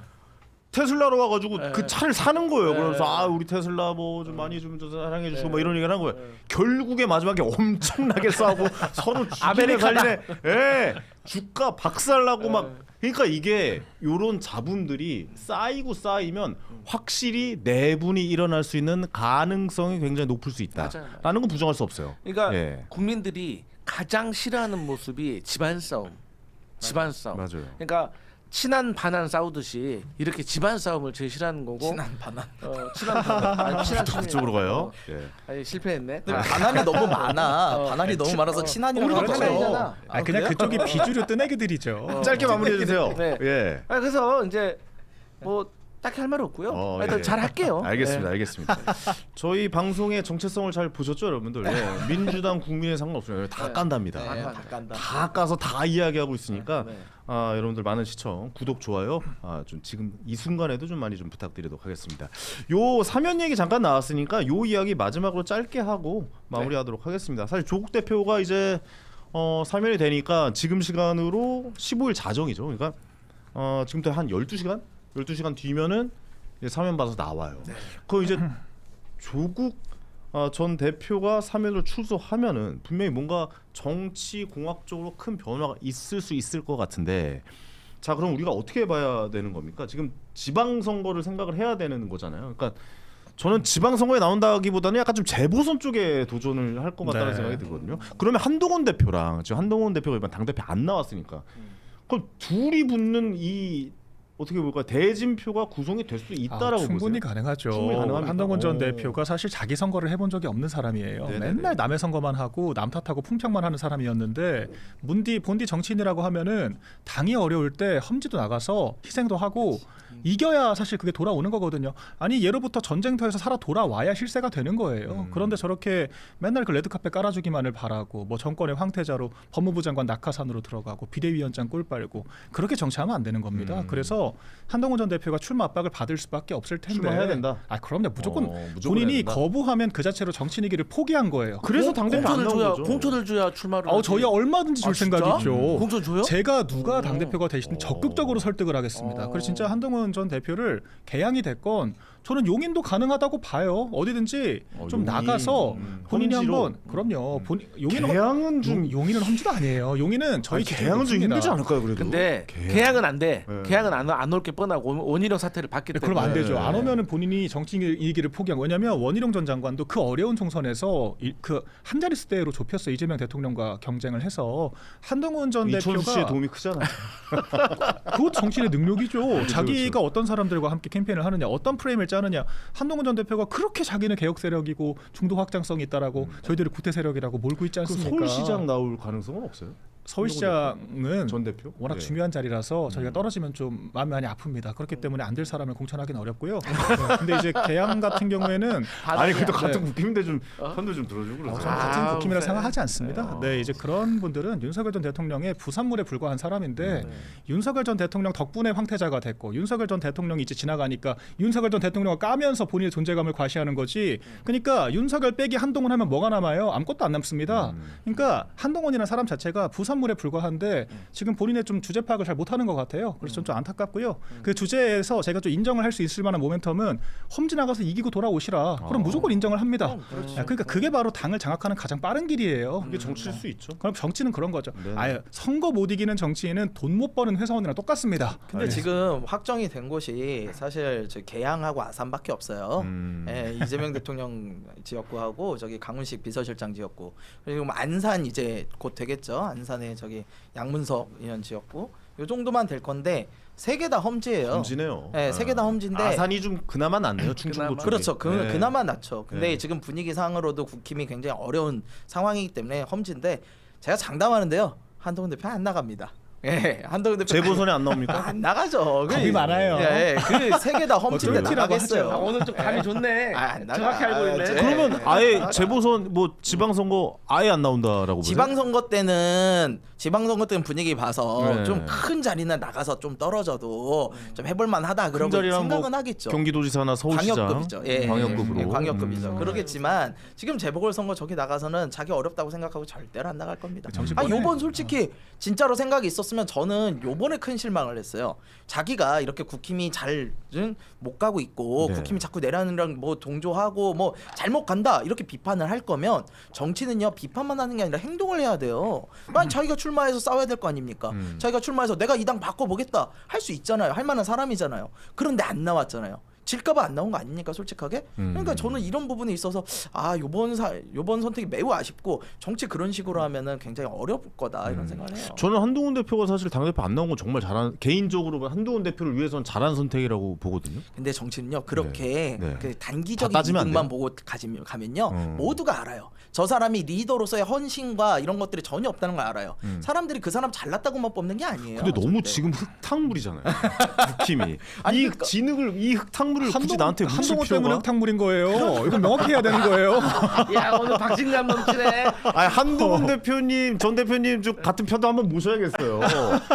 S1: 테슬라로 와가지고
S3: 네.
S1: 그 차를 사는 거예요.
S3: 네.
S1: 그래서 아 우리 테슬라 뭐 좀 많이 좀 사랑해 주시고 뭐 이런 얘기를 한 거예요. 결국에 마지막에 엄청나게 싸우고 서로 죽이네
S3: 아메리카다.
S1: 살리네. 예, 주가 박살나고 막. 그러니까 이게 요런 자본들이 쌓이면 확실히 내분이 일어날 수 있는 가능성이 굉장히 높을 수 있다라는
S3: 맞아요.
S1: 건 부정할 수 없어요.
S3: 그러니까
S1: 예.
S3: 국민들이 가장 싫어하는 모습이 집안 싸움.
S1: 맞아요.
S3: 그러니까 친한 반한 싸우듯이 이렇게 집안 싸움을 제일 싫어하는 거고.
S4: 친한 반한.
S3: 친한 반한. 아니, 친한
S1: 그쪽으로 가요. 예.
S3: 아니 실패했네.
S4: 근데 반한이 너무 많아. 반한이 너무 많아서 친한이라고
S3: 우리도
S4: 하죠.
S3: 반한이잖아.
S2: 아, 그냥 그쪽이 비주류 뜨내기들이죠.
S1: 짧게 마무리해 주세요.
S3: 네.
S1: 예.
S3: 그래서 이제 뭐 딱히 할 말 없고요.
S1: 예.
S3: 잘 할게요.
S1: 알겠습니다.
S3: 네.
S1: 알겠습니다. 저희 방송의 정체성을 잘 보셨죠, 여러분들? 예. 민주당, 국민의 상관없어요. 다 깐답니다.
S4: 네, 다 깐다.
S1: 다 까서 다 이야기하고 있으니까
S3: 네.
S1: 여러분들 많은 시청, 구독, 좋아요 좀 지금 이 순간에도 좀 많이 좀 부탁드리도록 하겠습니다. 요 사면 얘기 잠깐 나왔으니까 요 이야기 마지막으로 짧게 하고 마무리하도록 하겠습니다. 사실 조국 대표가 이제 사면이 되니까 지금 시간으로 15일 자정이죠. 그러니까 지금부터 한 12시간 뒤면은 이제 사면 받아서 나와요. 그 이제 조국 전 대표가 사면으로 출소하면은 분명히 뭔가 정치 공학적으로 큰 변화가 있을 수 있을 것 같은데, 자 그럼 우리가 어떻게 봐야 되는 겁니까? 지금 지방선거를 생각을 해야 되는 거잖아요. 그러니까 저는 지방선거에 나온다기보다는 약간 좀 재보선 쪽에 도전을 할 것 같다는
S2: 네.
S1: 생각이 들거든요. 그러면 한동훈 대표랑 지금 한동훈 대표가 이번 당 대표 안 나왔으니까 그럼 둘이 붙는 이 어떻게 볼까 대진표가 구성이 될 수 있다라고
S2: 충분히
S1: 보세요?
S2: 가능하죠.
S1: 충분히 가능합니까?
S2: 한동훈 전
S1: 오.
S2: 대표가 사실 자기 선거를 해본 적이 없는 사람이에요.
S1: 네네네.
S2: 맨날 남의 선거만 하고 남 탓하고 풍평만 하는 사람이었는데 본디 정치인이라고 하면은 당이 어려울 때 험지도 나가서 희생도 하고 이겨야 사실 그게 돌아오는 거거든요. 아니 예로부터 전쟁터에서 살아 돌아와야 실세가 되는 거예요. 그런데 저렇게 맨날 그 레드카펫 깔아주기만을 바라고 뭐 정권의 황태자로 법무부 장관 낙하산으로 들어가고 비대위원장 꼴 빨고 그렇게 정치하면 안 되는 겁니다. 그래서 한동훈 전 대표가 출마 압박을 받을 수밖에 없을 텐데
S1: 출마해야 된다.
S2: 그럼요. 무조건
S1: 무조건 해야
S2: 본인이
S1: 된다.
S2: 거부하면 그 자체로 정치인이기를 포기한 거예요.
S1: 그래서 당 대표 안 나온 거죠.
S3: 공천을 줘야 출마를.
S2: 저희 얼마든지 줄
S3: 진짜?
S2: 생각이죠.
S3: 공천 줘요?
S2: 제가 누가 당 대표가 되시든 적극적으로 설득을 하겠습니다. 그래서 진짜 한동훈 전 대표를 개항이 됐건 저는 용인도 가능하다고 봐요. 어디든지 좀
S1: 용인,
S2: 나가서 본인이
S1: 험지로.
S2: 한번 그럼요. 용인은
S1: 개항은 좀
S2: 용인은 험지도 아니에요. 용인은 저희
S1: 개항은 좀 힘들지 않을까요, 그래도?
S3: 근데
S1: 개항.
S3: 개항은 안 돼.
S1: 네.
S3: 개항은 안 올 게 뻔하고 원희룡 사태를 봤기 때문에.
S2: 그럼 안 되죠.
S1: 네.
S2: 안 오면은 본인이 정치인이기를 포기한. 왜냐하면 원희룡 전 장관도 그 어려운 총선에서 그 한 자릿수대로 좁혔어. 이재명 대통령과 경쟁을 해서 한동훈 전
S1: 이천수 씨의
S2: 대표가
S1: 도움이 크잖아요.
S2: 그것 정치인의 능력이죠.
S1: 그렇죠,
S2: 자기가 어떤 사람들과 함께 캠페인을 하느냐, 어떤 프레임을 짜느냐. 한동훈 전 대표가 그렇게 자기는 개혁 세력이고 중도 확장성이 있다라고 저희들이 구태 세력이라고 몰고 있지
S1: 그
S2: 않습니까?
S1: 서울시장 나올 가능성은 없어요?
S2: 서울시장은
S1: 전 대표?
S2: 워낙
S1: 네.
S2: 중요한 자리라서 저희가 떨어지면 좀 마음이 많이 아픕니다. 그렇기 때문에 안 될 사람을 공천하기는 어렵고요. 네. 근데 이제 개항 같은 경우에는
S1: 아니 그래도 같은
S2: 네.
S1: 국힘인데 좀 편도 좀 들어주고 그러세요.
S2: 저는 같은 국힘이라
S3: 그래.
S2: 생각하지 않습니다. 네, 이제 그런 분들은 윤석열 전 대통령의 부산물에 불과한 사람인데 윤석열 전 대통령 덕분에 황태자가 됐고 윤석열 전 대통령이 이제 지나가니까 윤석열 전 대통령을 까면서 본인의 존재감을 과시하는 거지. 그러니까 윤석열 빼기 한동훈 하면 뭐가 남아요? 아무것도 안 남습니다. 그러니까 한동훈이라는 사람 자체가 부산물에 불과한데 지금 본인의 좀 주제 파악을 잘 못하는 것 같아요. 그래서 좀 안타깝고요. 그 주제에서 제가 좀 인정을 할 수 있을 만한 모멘텀은 험지 나가서 이기고 돌아오시라. 그럼 무조건 인정을 합니다. 그러니까 그게 바로 당을 장악하는 가장 빠른 길이에요.
S1: 이게 정치일 수 있죠.
S2: 그럼 정치는 그런 거죠.
S1: 네.
S2: 아예 선거 못 이기는 정치인은 돈 못 버는 회사원이랑 똑같습니다.
S4: 근데 지금 확정이 된 곳이 사실 저 계양하고 아산밖에 없어요. 예, 이재명 대통령 지역구하고 저기 강훈식 비서실장 지역구, 그리고 뭐 안산 이제 곧 되겠죠. 안산에 저기 양문석 의원 지역구, 요 정도만 될 건데 세 개 다 험지예요.
S1: 험지네요.
S4: 네, 세 개 다 험지인데
S1: 아산이 좀 그나마 낫네요. 충청도 쪽이.
S4: 그렇죠.
S1: 네.
S4: 그나마 낫죠. 근데
S1: 네.
S4: 지금 분위기상으로도 국힘이 굉장히 어려운 상황이기 때문에 험지인데 제가 장담하는데요. 한동훈 대표 안 나갑니다. 예, 한동훈 대표
S1: 재보선에 안 나옵니까?
S4: 안 나가죠.
S2: 겁이 많아요.
S4: 예, 그 세 개 다 험지인데
S2: 쫄티라고
S4: 나가겠어요.
S2: 하죠.
S3: 오늘 좀 감이 좋네.
S4: 안 나가.
S3: 정확히 알고 있네.
S4: 제-
S1: 그러면 아예 재보선 뭐 지방선거 아예 안 나온다라고 보세요?
S4: 지방선거 때는 분위기 봐서
S1: 네.
S4: 좀 큰 자리는 나가서 좀 떨어져도 좀 해볼만하다 그런
S1: 자리랑
S4: 생각은
S1: 뭐
S4: 하겠죠.
S1: 경기도지사나 서울시장
S4: 광역급이죠. 예,
S1: 광역급으로
S4: 예, 광역급이죠. 그러겠지만 지금 재보궐선거 저기 나가서는 자기 어렵다고 생각하고 절대로 안 나갈 겁니다.
S2: 정신
S4: 아
S2: 뻔해.
S4: 요번 솔직히 진짜로 생각이 있었으면 있었으면 저는 요번에 큰 실망을 했어요. 자기가 이렇게 국힘이 잘 못 가고 있고
S1: 네.
S4: 국힘이 자꾸 내란이랑 뭐 동조하고 뭐 잘못 간다 이렇게 비판을 할 거면 정치는요 비판만 하는 게 아니라 행동을 해야 돼요. 만 자기가 출마해서 싸워야 될 거 아닙니까? 자기가 출마해서 내가 이 당 바꿔보겠다 할 수 있잖아요. 할 만한 사람이잖아요. 그런데 안 나왔잖아요. 질까봐 안 나온 거 아닙니까 솔직하게? 그러니까 저는 이런 부분에 있어서 요번 선택이 매우 아쉽고 정치 그런 식으로 하면은 굉장히 어려울 거다 이런 생각을 해요.
S1: 저는 한동훈 대표가 사실 당대표 안 나온 건 정말 잘한 개인적으로 한동훈 대표를 위해서는 잘한 선택이라고 보거든요.
S4: 근데 정치는요 그렇게
S1: 네.
S4: 그
S1: 다
S4: 단기적인
S1: 따지면 안
S4: 이득만
S1: 돼요?
S4: 보고 가면요 모두가 알아요. 저 사람이 리더로서의 헌신과 이런 것들이 전혀 없다는 걸 알아요. 사람들이 그 사람 잘났다고만 뽑는 게 아니에요.
S1: 근데 너무
S4: 절대.
S1: 지금 흑탕물이잖아요. 국힘이
S4: 아니,
S1: 이
S4: 그러니까-
S1: 진흙을 이 흑탕물을 굳이 나한테 묻힐
S2: 한동훈
S1: 필요가?
S2: 때문에 흑탕물인 거예요. 이건 명확히 해야 되는 거예요.
S3: 야 오늘 박진감 넘치네.
S1: 아니 한동훈 대표님, 전 대표님 좀 같은 편도 한번 모셔야겠어요.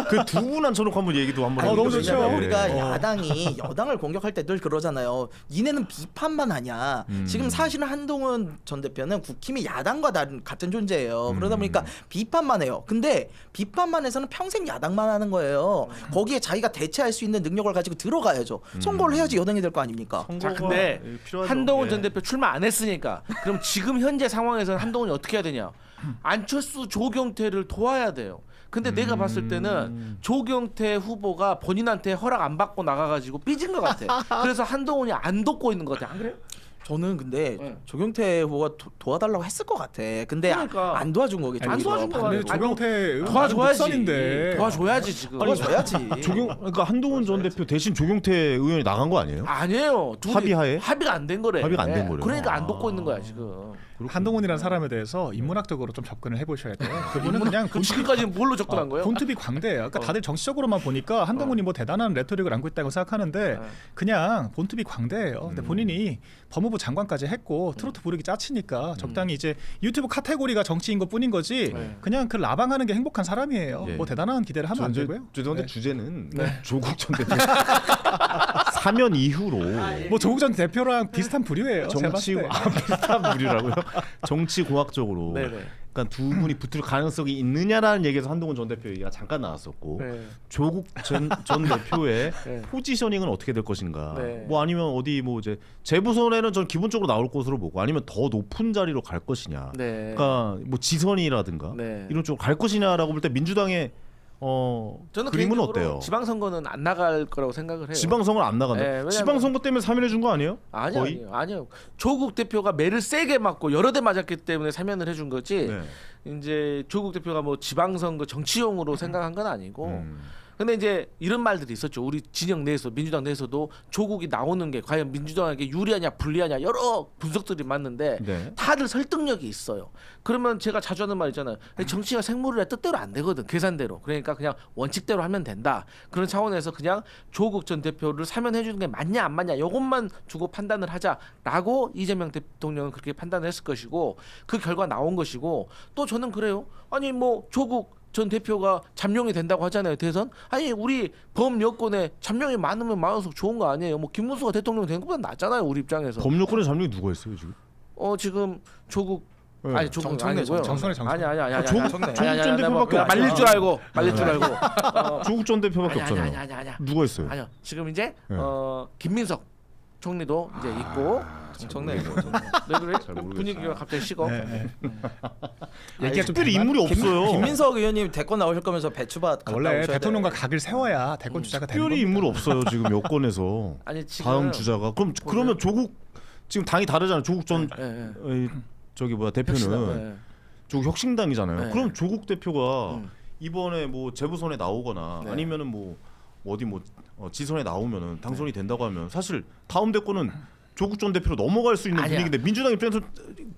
S1: 그 두 분 앉혀놓고 한번 얘기도 한번.
S2: 너무
S1: 해보죠.
S2: 좋죠.
S4: 왜냐면 우리가
S1: 예.
S4: 야당이 여당을 공격할 때 늘 그러잖아요. 니네는 비판만 하냐. 지금 사실은 한동훈 전 대표는 국힘이 야당과 같은 존재예요. 그러다 보니까 비판만 해요. 근데 비판만 해서는 평생 야당만 하는 거예요. 거기에 자기가 대체할 수 있는 능력을 가지고 들어가야죠. 선거를 해야지 여당이 될 거 아닙니까?
S3: 자 근데
S1: 필요하죠.
S3: 한동훈
S1: 예.
S3: 전 대표 출마 안 했으니까 그럼 지금 현재 상황에서는 한동훈이 어떻게 해야 되냐? 안철수 조경태를 도와야 돼요. 근데 내가 봤을 때는 조경태 후보가 본인한테 허락 안 받고 나가가지고 삐진 것 같아. 그래서 한동훈이 안 돕고 있는 것 같아. 안 그래요?
S4: 저는 근데
S3: 네.
S4: 조경태 후보가 도와달라고 했을 것 같아. 근데
S3: 그러니까.
S4: 안 도와준 거겠죠.
S3: 안
S4: 오히려.
S3: 도와준 거
S2: 근데
S3: 아니,
S2: 조경태
S3: 도와줘야지.
S2: 선인데
S3: 도와줘야지 지금.
S4: 도와줘야지.
S1: 그러니까 한동훈 전 대표 대신 조경태 의원이 나간 거 아니에요?
S3: 아니에요. 둘이
S1: 합의하에?
S3: 합의가 안 된 거래.
S1: 합의가 안된 거래요?
S3: 그러니까 안
S1: 아.
S3: 돕고 있는 거야 지금.
S2: 한동훈이라는 사람에 대해서 인문학적으로 좀 접근을 해보셔야 돼요. 그분은 그냥
S3: 그 지금까지 뭘로 접근한 거예요?
S2: 본투비 광대예요. 그러니까 다들 정치적으로만 보니까 한동훈이 뭐 대단한 레토릭을 안고 있다고 생각하는데 그냥 본투비 광대예요. 근데 본인이 법무부 장관까지 했고 트로트 부르기 짜치니까 적당히 이제 유튜브 카테고리가 정치인 것뿐인 거지 그냥 그 라방하는 게 행복한 사람이에요.
S1: 예.
S2: 뭐 대단한 기대를 하면 안 되고요.
S1: 죄송한데
S2: 네.
S1: 주제는 조국 전 대표 사면 이후로
S2: 뭐 조국 전 대표랑 비슷한 부류예요. 제가
S1: 정치
S2: 봤을 때.
S1: 비슷한 물이라고요? 정치 공학적으로.
S3: 네네.
S1: 그러니까 두 분이 붙을 가능성이 있느냐라는 얘기에서 한동훈 전 대표 얘기가 잠깐 나왔었고
S3: 네.
S1: 조국 전 대표의
S3: 네.
S1: 포지셔닝은 어떻게 될 것인가.
S3: 네.
S1: 뭐 아니면 어디 뭐 이제 재부선에는 전 기본적으로 나올 것으로 보고 아니면 더 높은 자리로 갈 것이냐.
S3: 네.
S1: 그러니까 뭐 지선이라든가
S3: 네.
S1: 이런 쪽으로 갈 것이냐라고 볼 때 민주당의
S3: 저는
S1: 그림은
S3: 개인적으로
S1: 어때요?
S3: 지방선거는 안 나갈 거라고 생각을 해요.
S1: 지방선거는 안 나간다.
S3: 네, 왜냐면-
S1: 지방선거 때문에 사면해 준 거 아니에요?
S3: 아니요,
S1: 거의?
S3: 아니요. 조국 대표가 매를 세게 맞고 여러 대 맞았기 때문에 사면을 해준 거지.
S1: 네.
S3: 이제 조국 대표가 뭐 지방선거 정치용으로 생각한 건 아니고. 근데 이제 이런 말들이 있었죠. 우리 진영 내에서 민주당 내에서도 조국이 나오는 게 과연 민주당에게 유리하냐 불리하냐 여러 분석들이 많는데
S1: 네.
S3: 다들 설득력이 있어요. 그러면 제가 자주 하는 말 있잖아요. 정치가 생물이라 뜻대로 안 되거든. 계산대로. 그러니까 그냥 원칙대로 하면 된다. 그런 차원에서 그냥 조국 전 대표를 사면해 주는 게 맞냐 안 맞냐 이것만 두고 판단을 하자라고 이재명 대통령은 그렇게 판단을 했을 것이고 그 결과 나온 것이고 또 저는 그래요. 아니 뭐 조국 전 대표가 잠룡이 된다고 하잖아요. 대선. 아니 우리 범여권에 잠룡이 많으면 많을수록 좋은 거 아니에요. 뭐 김문수가 대통령 된 것보다 낫잖아요. 우리 입장에서.
S1: 법률권의 잠룡이 누가 있어요 지금?
S3: 지금 조국
S1: 네.
S3: 아니 조국
S4: 정청래,
S3: 아니고요.
S2: 정청래.
S3: 아니.
S1: 조국
S4: 정청래.
S1: 전 대표밖에
S3: 뭐
S1: 없잖아.
S3: 말릴 줄 알고 말릴 줄 알고.
S1: 조국 전 대표밖에
S3: 아니.
S1: 없잖아요. 누가 있어요?
S3: 아니요. 지금 이제
S1: 네.
S3: 김민석 총리도 이제 있고.
S4: 정청래.
S3: 왜 그래?
S1: 잘 모르겠어요.
S3: 분위기가 갑자기 식어.
S2: 얘기가 좀
S1: 특별히 인물이 없어요.
S4: 김민석 의원님 대권 나오실 거면서 배추밭 갔다
S2: 원래
S4: 오셔야
S2: 대통령과
S4: 돼.
S2: 각을 세워야 대권 주자가 되는
S1: 특별히
S2: 겁니다.
S1: 인물 없어요 지금 여권에서.
S3: 아니 지금
S1: 다음 주자가 그러면 조국 지금 당이 다르잖아요. 조국 전
S3: 예.
S1: 저기 뭐야 대표는
S3: 혁신당, 예.
S1: 조국 혁신당이잖아요.
S3: 네.
S1: 그럼 조국 대표가
S3: 음.
S1: 이번에 뭐 재부선에 나오거나
S3: 네.
S1: 아니면은 뭐 어디 뭐 지선에 나오면은 당선이 된다고 하면 사실 다음 대권은 조국 전 대표로 넘어갈 수 있는
S3: 아니야.
S1: 분위기인데 민주당 입장에서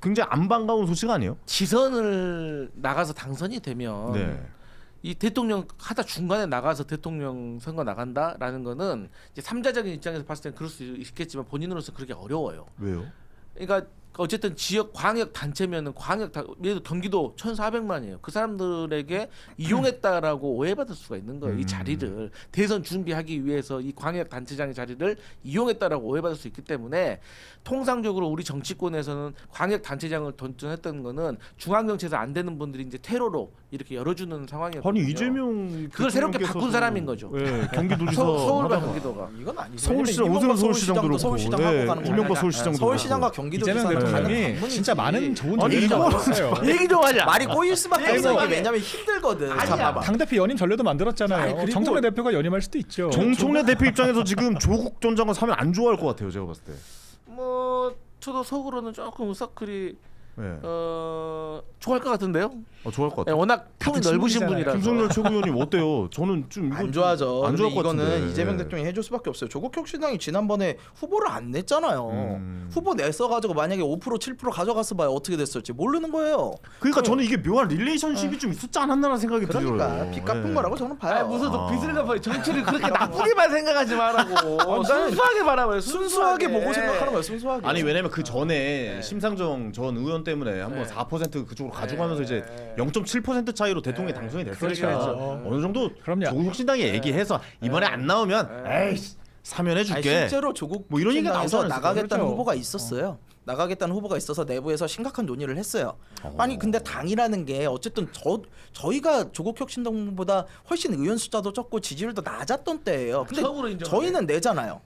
S1: 굉장히 안 반가운 소식 아니에요?
S3: 지선을 나가서 당선이 되면
S1: 네.
S3: 이 대통령 하다 중간에 나가서 대통령 선거 나간다라는 거는 이제 삼자적인 입장에서 봤을 때는 그럴 수 있겠지만 본인으로서 그렇게 어려워요.
S1: 왜요?
S3: 그러니까 어쨌든 지역 광역 단체면은 예를 들어 경기도 1,400만이에요. 그 사람들에게 이용했다라고 오해받을 수가 있는 거예요. 이 자리를 대선 준비하기 위해서 이 광역 단체장의 자리를 이용했다라고 오해받을 수 있기 때문에 통상적으로 우리 정치권에서는 광역 단체장을 돈했던 거는 중앙 정치에서 안 되는 분들이 이제 테러로 이렇게 열어주는 상황이었거든요.
S1: 아니 이재명
S3: 그걸 새롭게
S1: 대통령께서도,
S3: 바꾼 사람인 거죠.
S1: 예, 경기도지사
S3: 서울과
S1: 하다가
S3: 경기도가.
S4: 이건 아니죠.
S1: 서울시장
S4: 왜냐면
S1: 오세훈
S4: 이명박
S1: 서울시장도 그렇고,
S4: 서울시장 하고 가는
S1: 이명박
S4: 거잖아.
S1: 서울시장도
S4: 서울시장과
S1: 그렇고.
S2: 이재명
S4: 경기도지사는 가는
S2: 대통령이
S4: 방문이지.
S2: 진짜 많은 좋은
S3: 아니,
S2: 얘기를
S3: 이거
S2: 만들었어요.
S3: 얘기 좀 하자.
S4: 말이 꼬일 수밖에
S3: 아니,
S4: 없어.
S3: 뭐,
S4: 이게 왜냐면 힘들거든.
S3: 아니야.
S4: 잠깐만.
S2: 당대표 연임 전례도 만들었잖아요.
S4: 아니, 그리고-
S2: 정청래 대표가 연임할 수도 있죠.
S1: 정청래 대표 입장에서 지금 조국 전 장관 사면 안 좋아할 것 같아요. 제가 봤을 때.
S3: 뭐 저도 속으로는 조금 우석클이
S1: 예.
S3: 좋아할 것 같은데요.
S1: 좋아할 것
S3: 예,
S1: 같아요.
S3: 워낙 폼이
S2: 같은
S3: 넓으신
S2: 친분이잖아요.
S3: 분이라서.
S1: 김성렬 최고위원님 어때요? 저는 좀 이거
S4: 안 좋아하죠.
S1: 안 좋아할 것
S4: 이거는
S1: 같은데.
S4: 이재명
S1: 예.
S4: 대통령이 해줄 수밖에 없어요. 조국 혁신당이 지난번에 후보를 안 냈잖아요. 후보 냈어가지고 만약에 5% 7% 가져갔어 봐요. 어떻게 됐을지 모르는 거예요.
S1: 그러니까 저는 이게 묘한 릴레이션십이 좀 있었지 않았나라는 생각이
S4: 그러니까
S1: 들어요.
S4: 빚 갚은
S1: 예.
S4: 거라고 저는 봐요.
S3: 아, 무슨 빚을 갚아요. 정치를 그렇게 나쁘게만 생각하지 말라고. 순수하게 바라봐요.
S4: 순수하게 보고 생각하는 거예요. 순수하게.
S1: 아니 왜냐면 그 전에 심상정 전 의원 때문에 한번 4% 그쪽으로 가져가면서 이제 0.7% 차이로 대통령이 당선이 됐으니까
S2: 그렇죠.
S1: 어느 정도
S2: 그럼요.
S1: 조국 혁신당이 얘기해서 이번에 안 나오면 에이 사면해
S4: 아니,
S1: 줄게.
S4: 실제로 조국
S1: 뭐 이런 얘기가
S4: 혁신당에서
S1: 나오지 않았어요?
S4: 나가겠다는
S2: 그렇죠.
S4: 후보가 있었어요. 나가겠다는 후보가 있어서 내부에서 심각한 논의를 했어요. 아니 근데 당이라는 게 어쨌든 저희가 조국 혁신당보다 훨씬 의원 숫자도 적고 지지율도 낮았던 때예요. 근데
S3: 처음으로 인정하네.
S4: 저희는 내잖아요.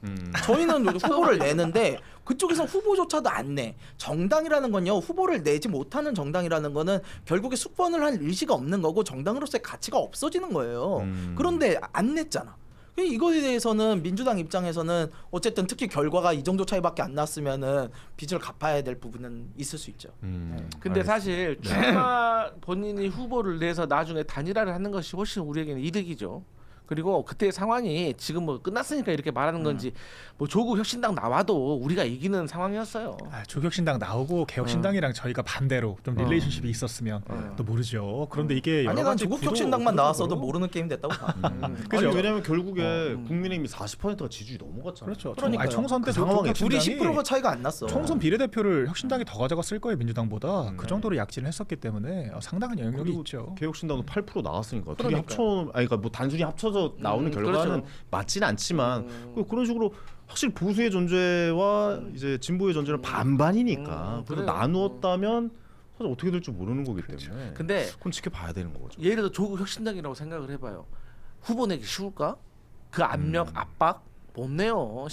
S4: 저희는 후보를 내는데 그쪽에서 후보조차도 안 내. 정당이라는 건요. 후보를 내지 못하는 정당이라는 거는 결국에 숙번을 할 의지가 없는 거고 정당으로서의 가치가 없어지는 거예요. 그런데 안 냈잖아. 이거에 대해서는 민주당 입장에서는 어쨌든 특히 결과가 이 정도 차이밖에 안 났으면은 빚을 갚아야 될 부분은 있을 수 있죠.
S3: 근데 사실 출마 본인이 후보를 내서 나중에 단일화를 하는 것이 훨씬 우리에게는 이득이죠. 그리고 그때 상황이 지금 뭐 끝났으니까 이렇게 말하는 건지 뭐 조국 혁신당 나와도 우리가 이기는 상황이었어요.
S2: 조국혁신당 나오고 개혁신당이랑 저희가 반대로 좀 릴레이션십이 있었으면 또 모르죠. 그런데 이게
S4: 아니
S2: 여러
S4: 난
S2: 가지
S4: 조국
S2: 구도,
S4: 혁신당만 나왔어도
S2: 구조적으로
S4: 모르는 게임 됐다고 봐.
S2: 그죠?
S1: 아니 왜냐면 결국에 국민의힘이 40%가 지지율이 넘어갔잖아요.
S2: 그렇죠.
S4: 그러니까요.
S2: 아니, 총선 때
S1: 그 상황에
S4: 둘이
S2: 조국혁신당이
S4: 10%가 차이가 안 났어.
S2: 총선 비례대표를 혁신당이 더 가져갔을 거예요. 민주당보다 그 정도로 약진을 했었기 때문에 상당한 영향력이
S1: 그리고
S2: 있죠.
S1: 개혁신당도 8% 나왔으니까 둘이
S4: 그러니까요.
S1: 그러니까 뭐 단순히 합쳐서 나오는 결과는
S3: 그렇죠.
S1: 맞지는 않지만 그런 식으로 확실히 보수의 존재와 이제 진보의 존재는 반반이니까 그래서
S3: 그래요.
S1: 나누었다면 사실 어떻게 될지 모르는 거기 때문에
S3: 근데
S1: 그건 지켜봐야 되는 거죠.
S3: 예를 들어 조국 혁신당이라고 생각을 해봐요. 후보 내기 쉬울까? 그 압력 압박 못 내요.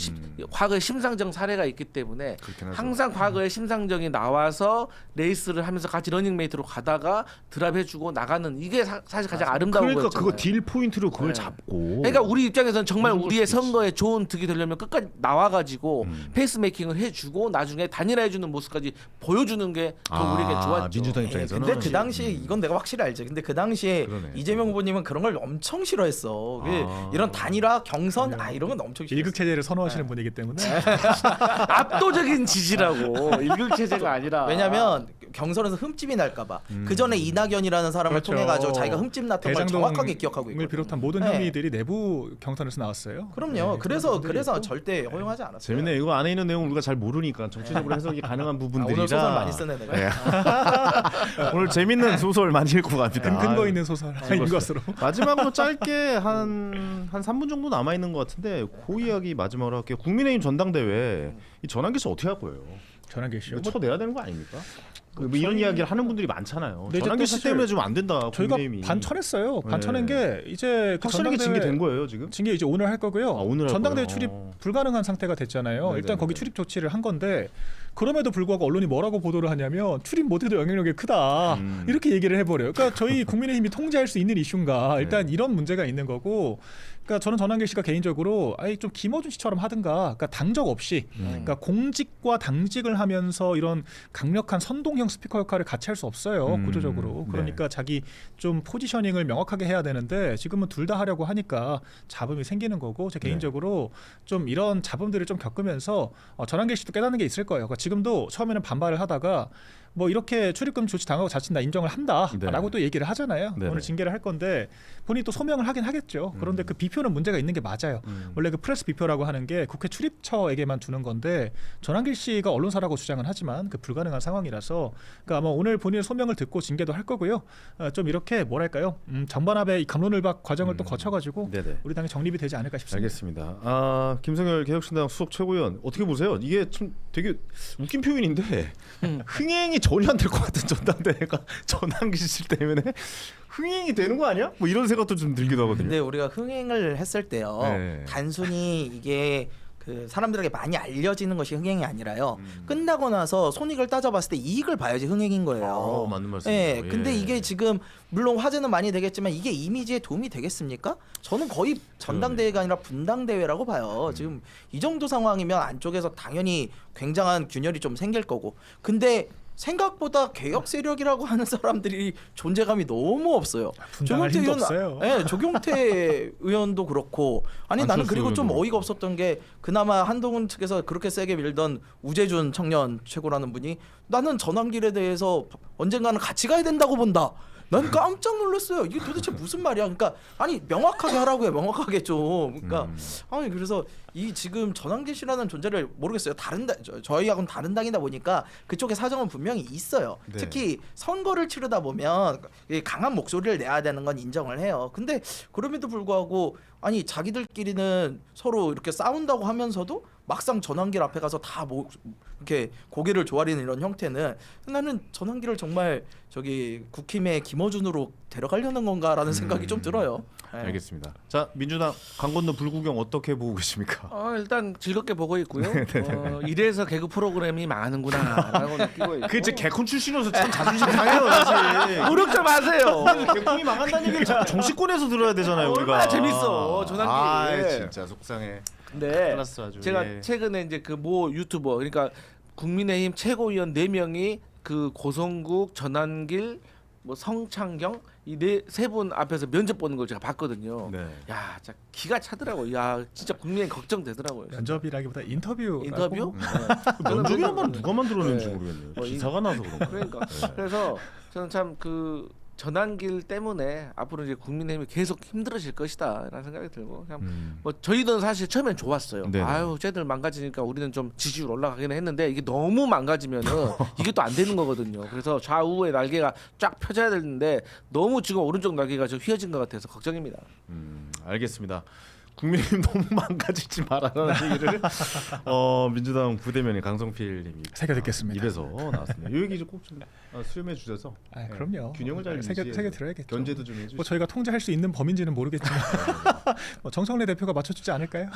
S3: 과거에 심상정 사례가 있기 때문에
S1: 그렇긴 하죠.
S3: 항상 과거에 심상정이 나와서 레이스를 하면서 같이 러닝메이트로 가다가 드랍해주고 나가는 이게 사실 가장 아름다운
S1: 그러니까
S3: 거였잖아요.
S1: 그거 딜 포인트로 그걸
S3: 네.
S1: 잡고
S3: 그러니까 우리 입장에서는 정말
S1: 그런
S3: 우리의
S1: 수도 있지.
S3: 선거에 좋은 득이 되려면 끝까지 나와가지고 페이스메이킹을 해주고 나중에 단일화해주는 모습까지 보여주는 게 더 우리에게 좋았죠.
S1: 민주당 입장에서는
S4: 근데 그 당시에 이건 내가 확실히 알지. 근데 그 당시에
S1: 그러네.
S4: 이재명 후보님은 그런 걸 엄청 싫어했어. 이런 단일화 경선 이런 건 엄청 싫어.
S2: 일극 체제를 선호하시는 분이기 때문에
S3: 압도적인 지지라고 일극 체제가 아니라
S4: 왜냐면 경선에서 흠집이 날까봐. 그 전에 이낙연이라는 사람을
S2: 그렇죠.
S4: 통해 가지고 자기가 흠집 났던 걸 정확하게 기억하고
S2: 을
S4: 있거든.
S2: 비롯한 모든
S4: 네.
S2: 혐의들이 내부 경선에서 나왔어요.
S4: 그럼요.
S2: 네,
S4: 그래서
S2: 그런 분들이 있고.
S4: 절대 허용하지 않았어요.
S1: 재밌네. 이거 안에 있는 내용 우리가 잘 모르니까 정치적으로 해석이 가능한 부분들이라
S4: 오늘 소설 많이 쓰네 내가.
S1: 예. 오늘 재밌는 소설 많이 읽고 갑니다.
S2: 근거 있는 소설인 것으로.
S1: 마지막으로 짧게 한 3분 정도 남아 있는 것 같은데 그 이야기 마지막으로 할게요. 국민의힘 전당대회 이 전환기 씨 어떻게 할 거예요?
S2: 전환기 씨요.
S1: 이거 쳐내야 되는 거 아닙니까? 뭐 이런 이야기를 하는 분들이 많잖아요.
S2: 근데 이제
S1: 전환기
S2: 또
S1: 씨
S2: 사실
S1: 때문에 좀 안 된다.
S2: 저희가
S1: 국민의힘이.
S2: 반천했어요.
S1: 네.
S2: 반천한 게 이제 그
S1: 확실하게 징계
S2: 전당대회
S1: 된 거예요 지금?
S2: 징계 이제 오늘 할 거고요.
S1: 오늘 할
S2: 전당대회
S1: 거예요?
S2: 출입 불가능한 상태가 됐잖아요.
S1: 네네네.
S2: 일단 거기 출입 조치를 한 건데 그럼에도 불구하고 언론이 뭐라고 보도를 하냐면 출입 못해도 영향력이 크다 이렇게 얘기를 해버려요. 그러니까 저희 국민의힘이 통제할 수 있는 이슈인가 일단 이런 문제가 있는 거고. 그러니까 저는 전환길 씨가 개인적으로 아예 좀 김어준 씨처럼 하든가, 그러니까 당적 없이, 그러니까 공직과 당직을 하면서 이런 강력한 선동형 스피커 역할을 같이 할 수 없어요 구조적으로. 그러니까 자기 좀 포지셔닝을 명확하게 해야 되는데 지금은 둘 다 하려고 하니까 잡음이 생기는 거고, 제 개인적으로 좀 이런 잡음들을 좀 겪으면서 전환길 씨도 깨닫는 게 있을 거예요. 그러니까 지금도 처음에는 반발을 하다가 뭐 이렇게 출입금 조치 당하고 자칫 나 인정을 한다라고 또 얘기를 하잖아요.
S1: 네네.
S2: 오늘 징계를 할 건데 본인이 또 소명을 하긴 하겠죠. 그런데 그 비표는 문제가 있는 게 맞아요. 원래 그 프레스 비표라고 하는 게 국회 출입처에게만 두는 건데 전환길 씨가 언론사라고 주장은 하지만 그 불가능한 상황이라서 그러니까 아마 오늘 본인의 소명을 듣고 징계도 할 거고요. 좀 이렇게 뭐랄까요? 전반합의 이 갑론을박 과정을 또 거쳐가지고
S1: 네네.
S2: 우리 당이 정립이 되지 않을까 싶습니다.
S1: 알겠습니다. 김성열 개혁신당 수석 최고위원 어떻게 보세요? 이게 참 되게 웃긴 표현인데 흥행이 전혀 안 될 것 같은 전당대회가 전환기 씨 때문에 흥행이 되는 거 아니야? 뭐 이런 생각도 좀 들기도 하거든요.
S4: 근데 우리가 흥행을 했을 때요.
S1: 네.
S4: 단순히 이게 그 사람들에게 많이 알려지는 것이 흥행이 아니라요. 끝나고 나서 손익을 따져봤을 때 이익을 봐야지 흥행인 거예요.
S1: 맞는 말씀이에요.
S4: 예. 근데 이게 지금 물론 화제는 많이 되겠지만 이게 이미지에 도움이 되겠습니까? 저는 거의 전당대회가 아니라 분당대회라고 봐요. 지금 이 정도 상황이면 안쪽에서 당연히 굉장한 균열이 좀 생길 거고. 근데 생각보다 개혁 세력이라고 하는 사람들이 존재감이 너무 없어요.
S2: 분당할 힘도 없어요.
S4: 예, 조경태 의원도 그렇고 아니 나는
S1: 안철수
S4: 그리고 좀
S1: 의원도
S4: 어이가 없었던 게 그나마 한동훈 측에서 그렇게 세게 밀던 우재준 청년 최고라는 분이 나는 전환길에 대해서 언젠가는 같이 가야 된다고 본다. 난 깜짝 놀랐어요. 이게 도대체 무슨 말이야? 그러니까 아니 명확하게 하라고요. 명확하게 좀. 그러니까 아니 그래서 이 지금 전환길 씨라는 존재를 모르겠어요. 다른 저희하고는 다른 당이다 보니까 그쪽에 사정은 분명히 있어요.
S1: 네.
S4: 특히 선거를 치르다 보면 이 강한 목소리를 내야 되는 건 인정을 해요. 근데 그럼에도 불구하고 아니 자기들끼리는 서로 이렇게 싸운다고 하면서도 막상 전환길 앞에 가서 다 뭐 이렇게 고개를 조아리는 이런 형태는 나는 전환길을 정말 저기 국힘의 김어준으로 데려가려는 건가라는 생각이 좀 들어요. 네.
S1: 알겠습니다. 자 민주당 강건도 불구경 어떻게 보고 계십니까?
S3: 일단 즐겁게 보고 있고요. 이래서 개그 프로그램이 망하는구나라고 느끼고 있고.
S1: 그 이제 개콘 출신으로서 참 자존심 상해요 사실.
S3: 노력 좀 하세요.
S1: 개콘이 망한다는 얘기를 정치권에서 들어야 되잖아요 우리가.
S3: 얼마나 재밌어, 전환기.
S1: 진짜 속상해.
S3: 네.
S1: 알았어 아주.
S3: 제가
S1: 예.
S3: 최근에 이제 그 모 유튜버 그러니까 국민의힘 최고위원 4명이 그 고성국, 전환길, 뭐 성창경 이 세 분 앞에서 면접 보는 걸 제가 봤거든요.
S1: 네.
S3: 야, 진짜 기가 차더라고. 야, 진짜 국민의 걱정되더라고요.
S2: 면접이라기보다 인터뷰.
S3: 인터뷰?
S1: 면접이란 말 누가 만들어낸지
S3: 네.
S1: 모르겠네요.
S3: 뭐
S1: 기사가 나서 그런가.
S3: 그러니까
S1: 네.
S3: 그래서 저는 참 그 전환길 때문에 앞으로 이제 국민의힘이 계속 힘들어질 것이다라는 생각이 들고 그냥 뭐 저희는 사실 처음엔 좋았어요.
S1: 네네.
S3: 아유, 쟤들 망가지니까 우리는 좀 지지율 올라가기는 했는데 이게 너무 망가지면은 이게 또 안 되는 거거든요. 그래서 좌우의 날개가 쫙 펴져야 되는데 너무 지금 오른쪽 날개가 좀 휘어진 것 같아서 걱정입니다.
S1: 알겠습니다. 국민의힘 너무 망가지지 말아라는 얘기를 민주당 부대변인 강성필님이
S2: 새겨 듣겠습니다.
S1: 입에서 나왔습니다. 이 얘기 좀 꼭 좀 수렴해 주셔서
S2: 아, 그럼요.
S1: 균형을 잘
S2: 새겨
S1: 유지해서
S2: 들어야겠죠.
S1: 견제도 좀 해주시고.
S2: 뭐 저희가 통제할 수 있는 범인지는 모르겠지만 뭐 정청래 대표가 맞춰주지 않을까요?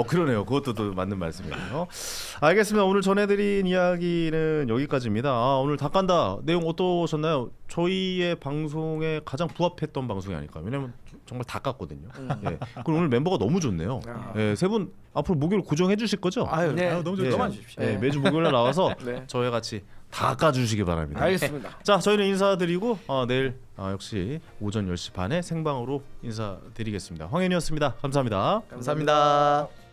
S1: 그러네요. 그것도 또 맞는 말씀이에요. 알겠습니다. 오늘 전해드린 이야기는 여기까지입니다. 오늘 다 깐다 내용 어떠셨나요? 저희의 방송에 가장 부합했던 방송이 아닐까. 왜냐면 정말 다 깠거든요. 예. 그리고 오늘 멤버가 너무 좋네요. 예, 세 분 앞으로 목요일 고정해 주실 거죠?
S4: 아유,
S3: 네.
S2: 너무
S1: 예,
S2: 좋죠.
S1: 예, 매주 목요일에 나와서
S3: 네.
S1: 저희 같이 다 까주시기 바랍니다.
S3: 알겠습니다.
S1: 자, 저희는 인사드리고 내일 역시 오전 10시 반에 생방으로 인사드리겠습니다. 황현이었습니다. 감사합니다.
S4: 감사합니다.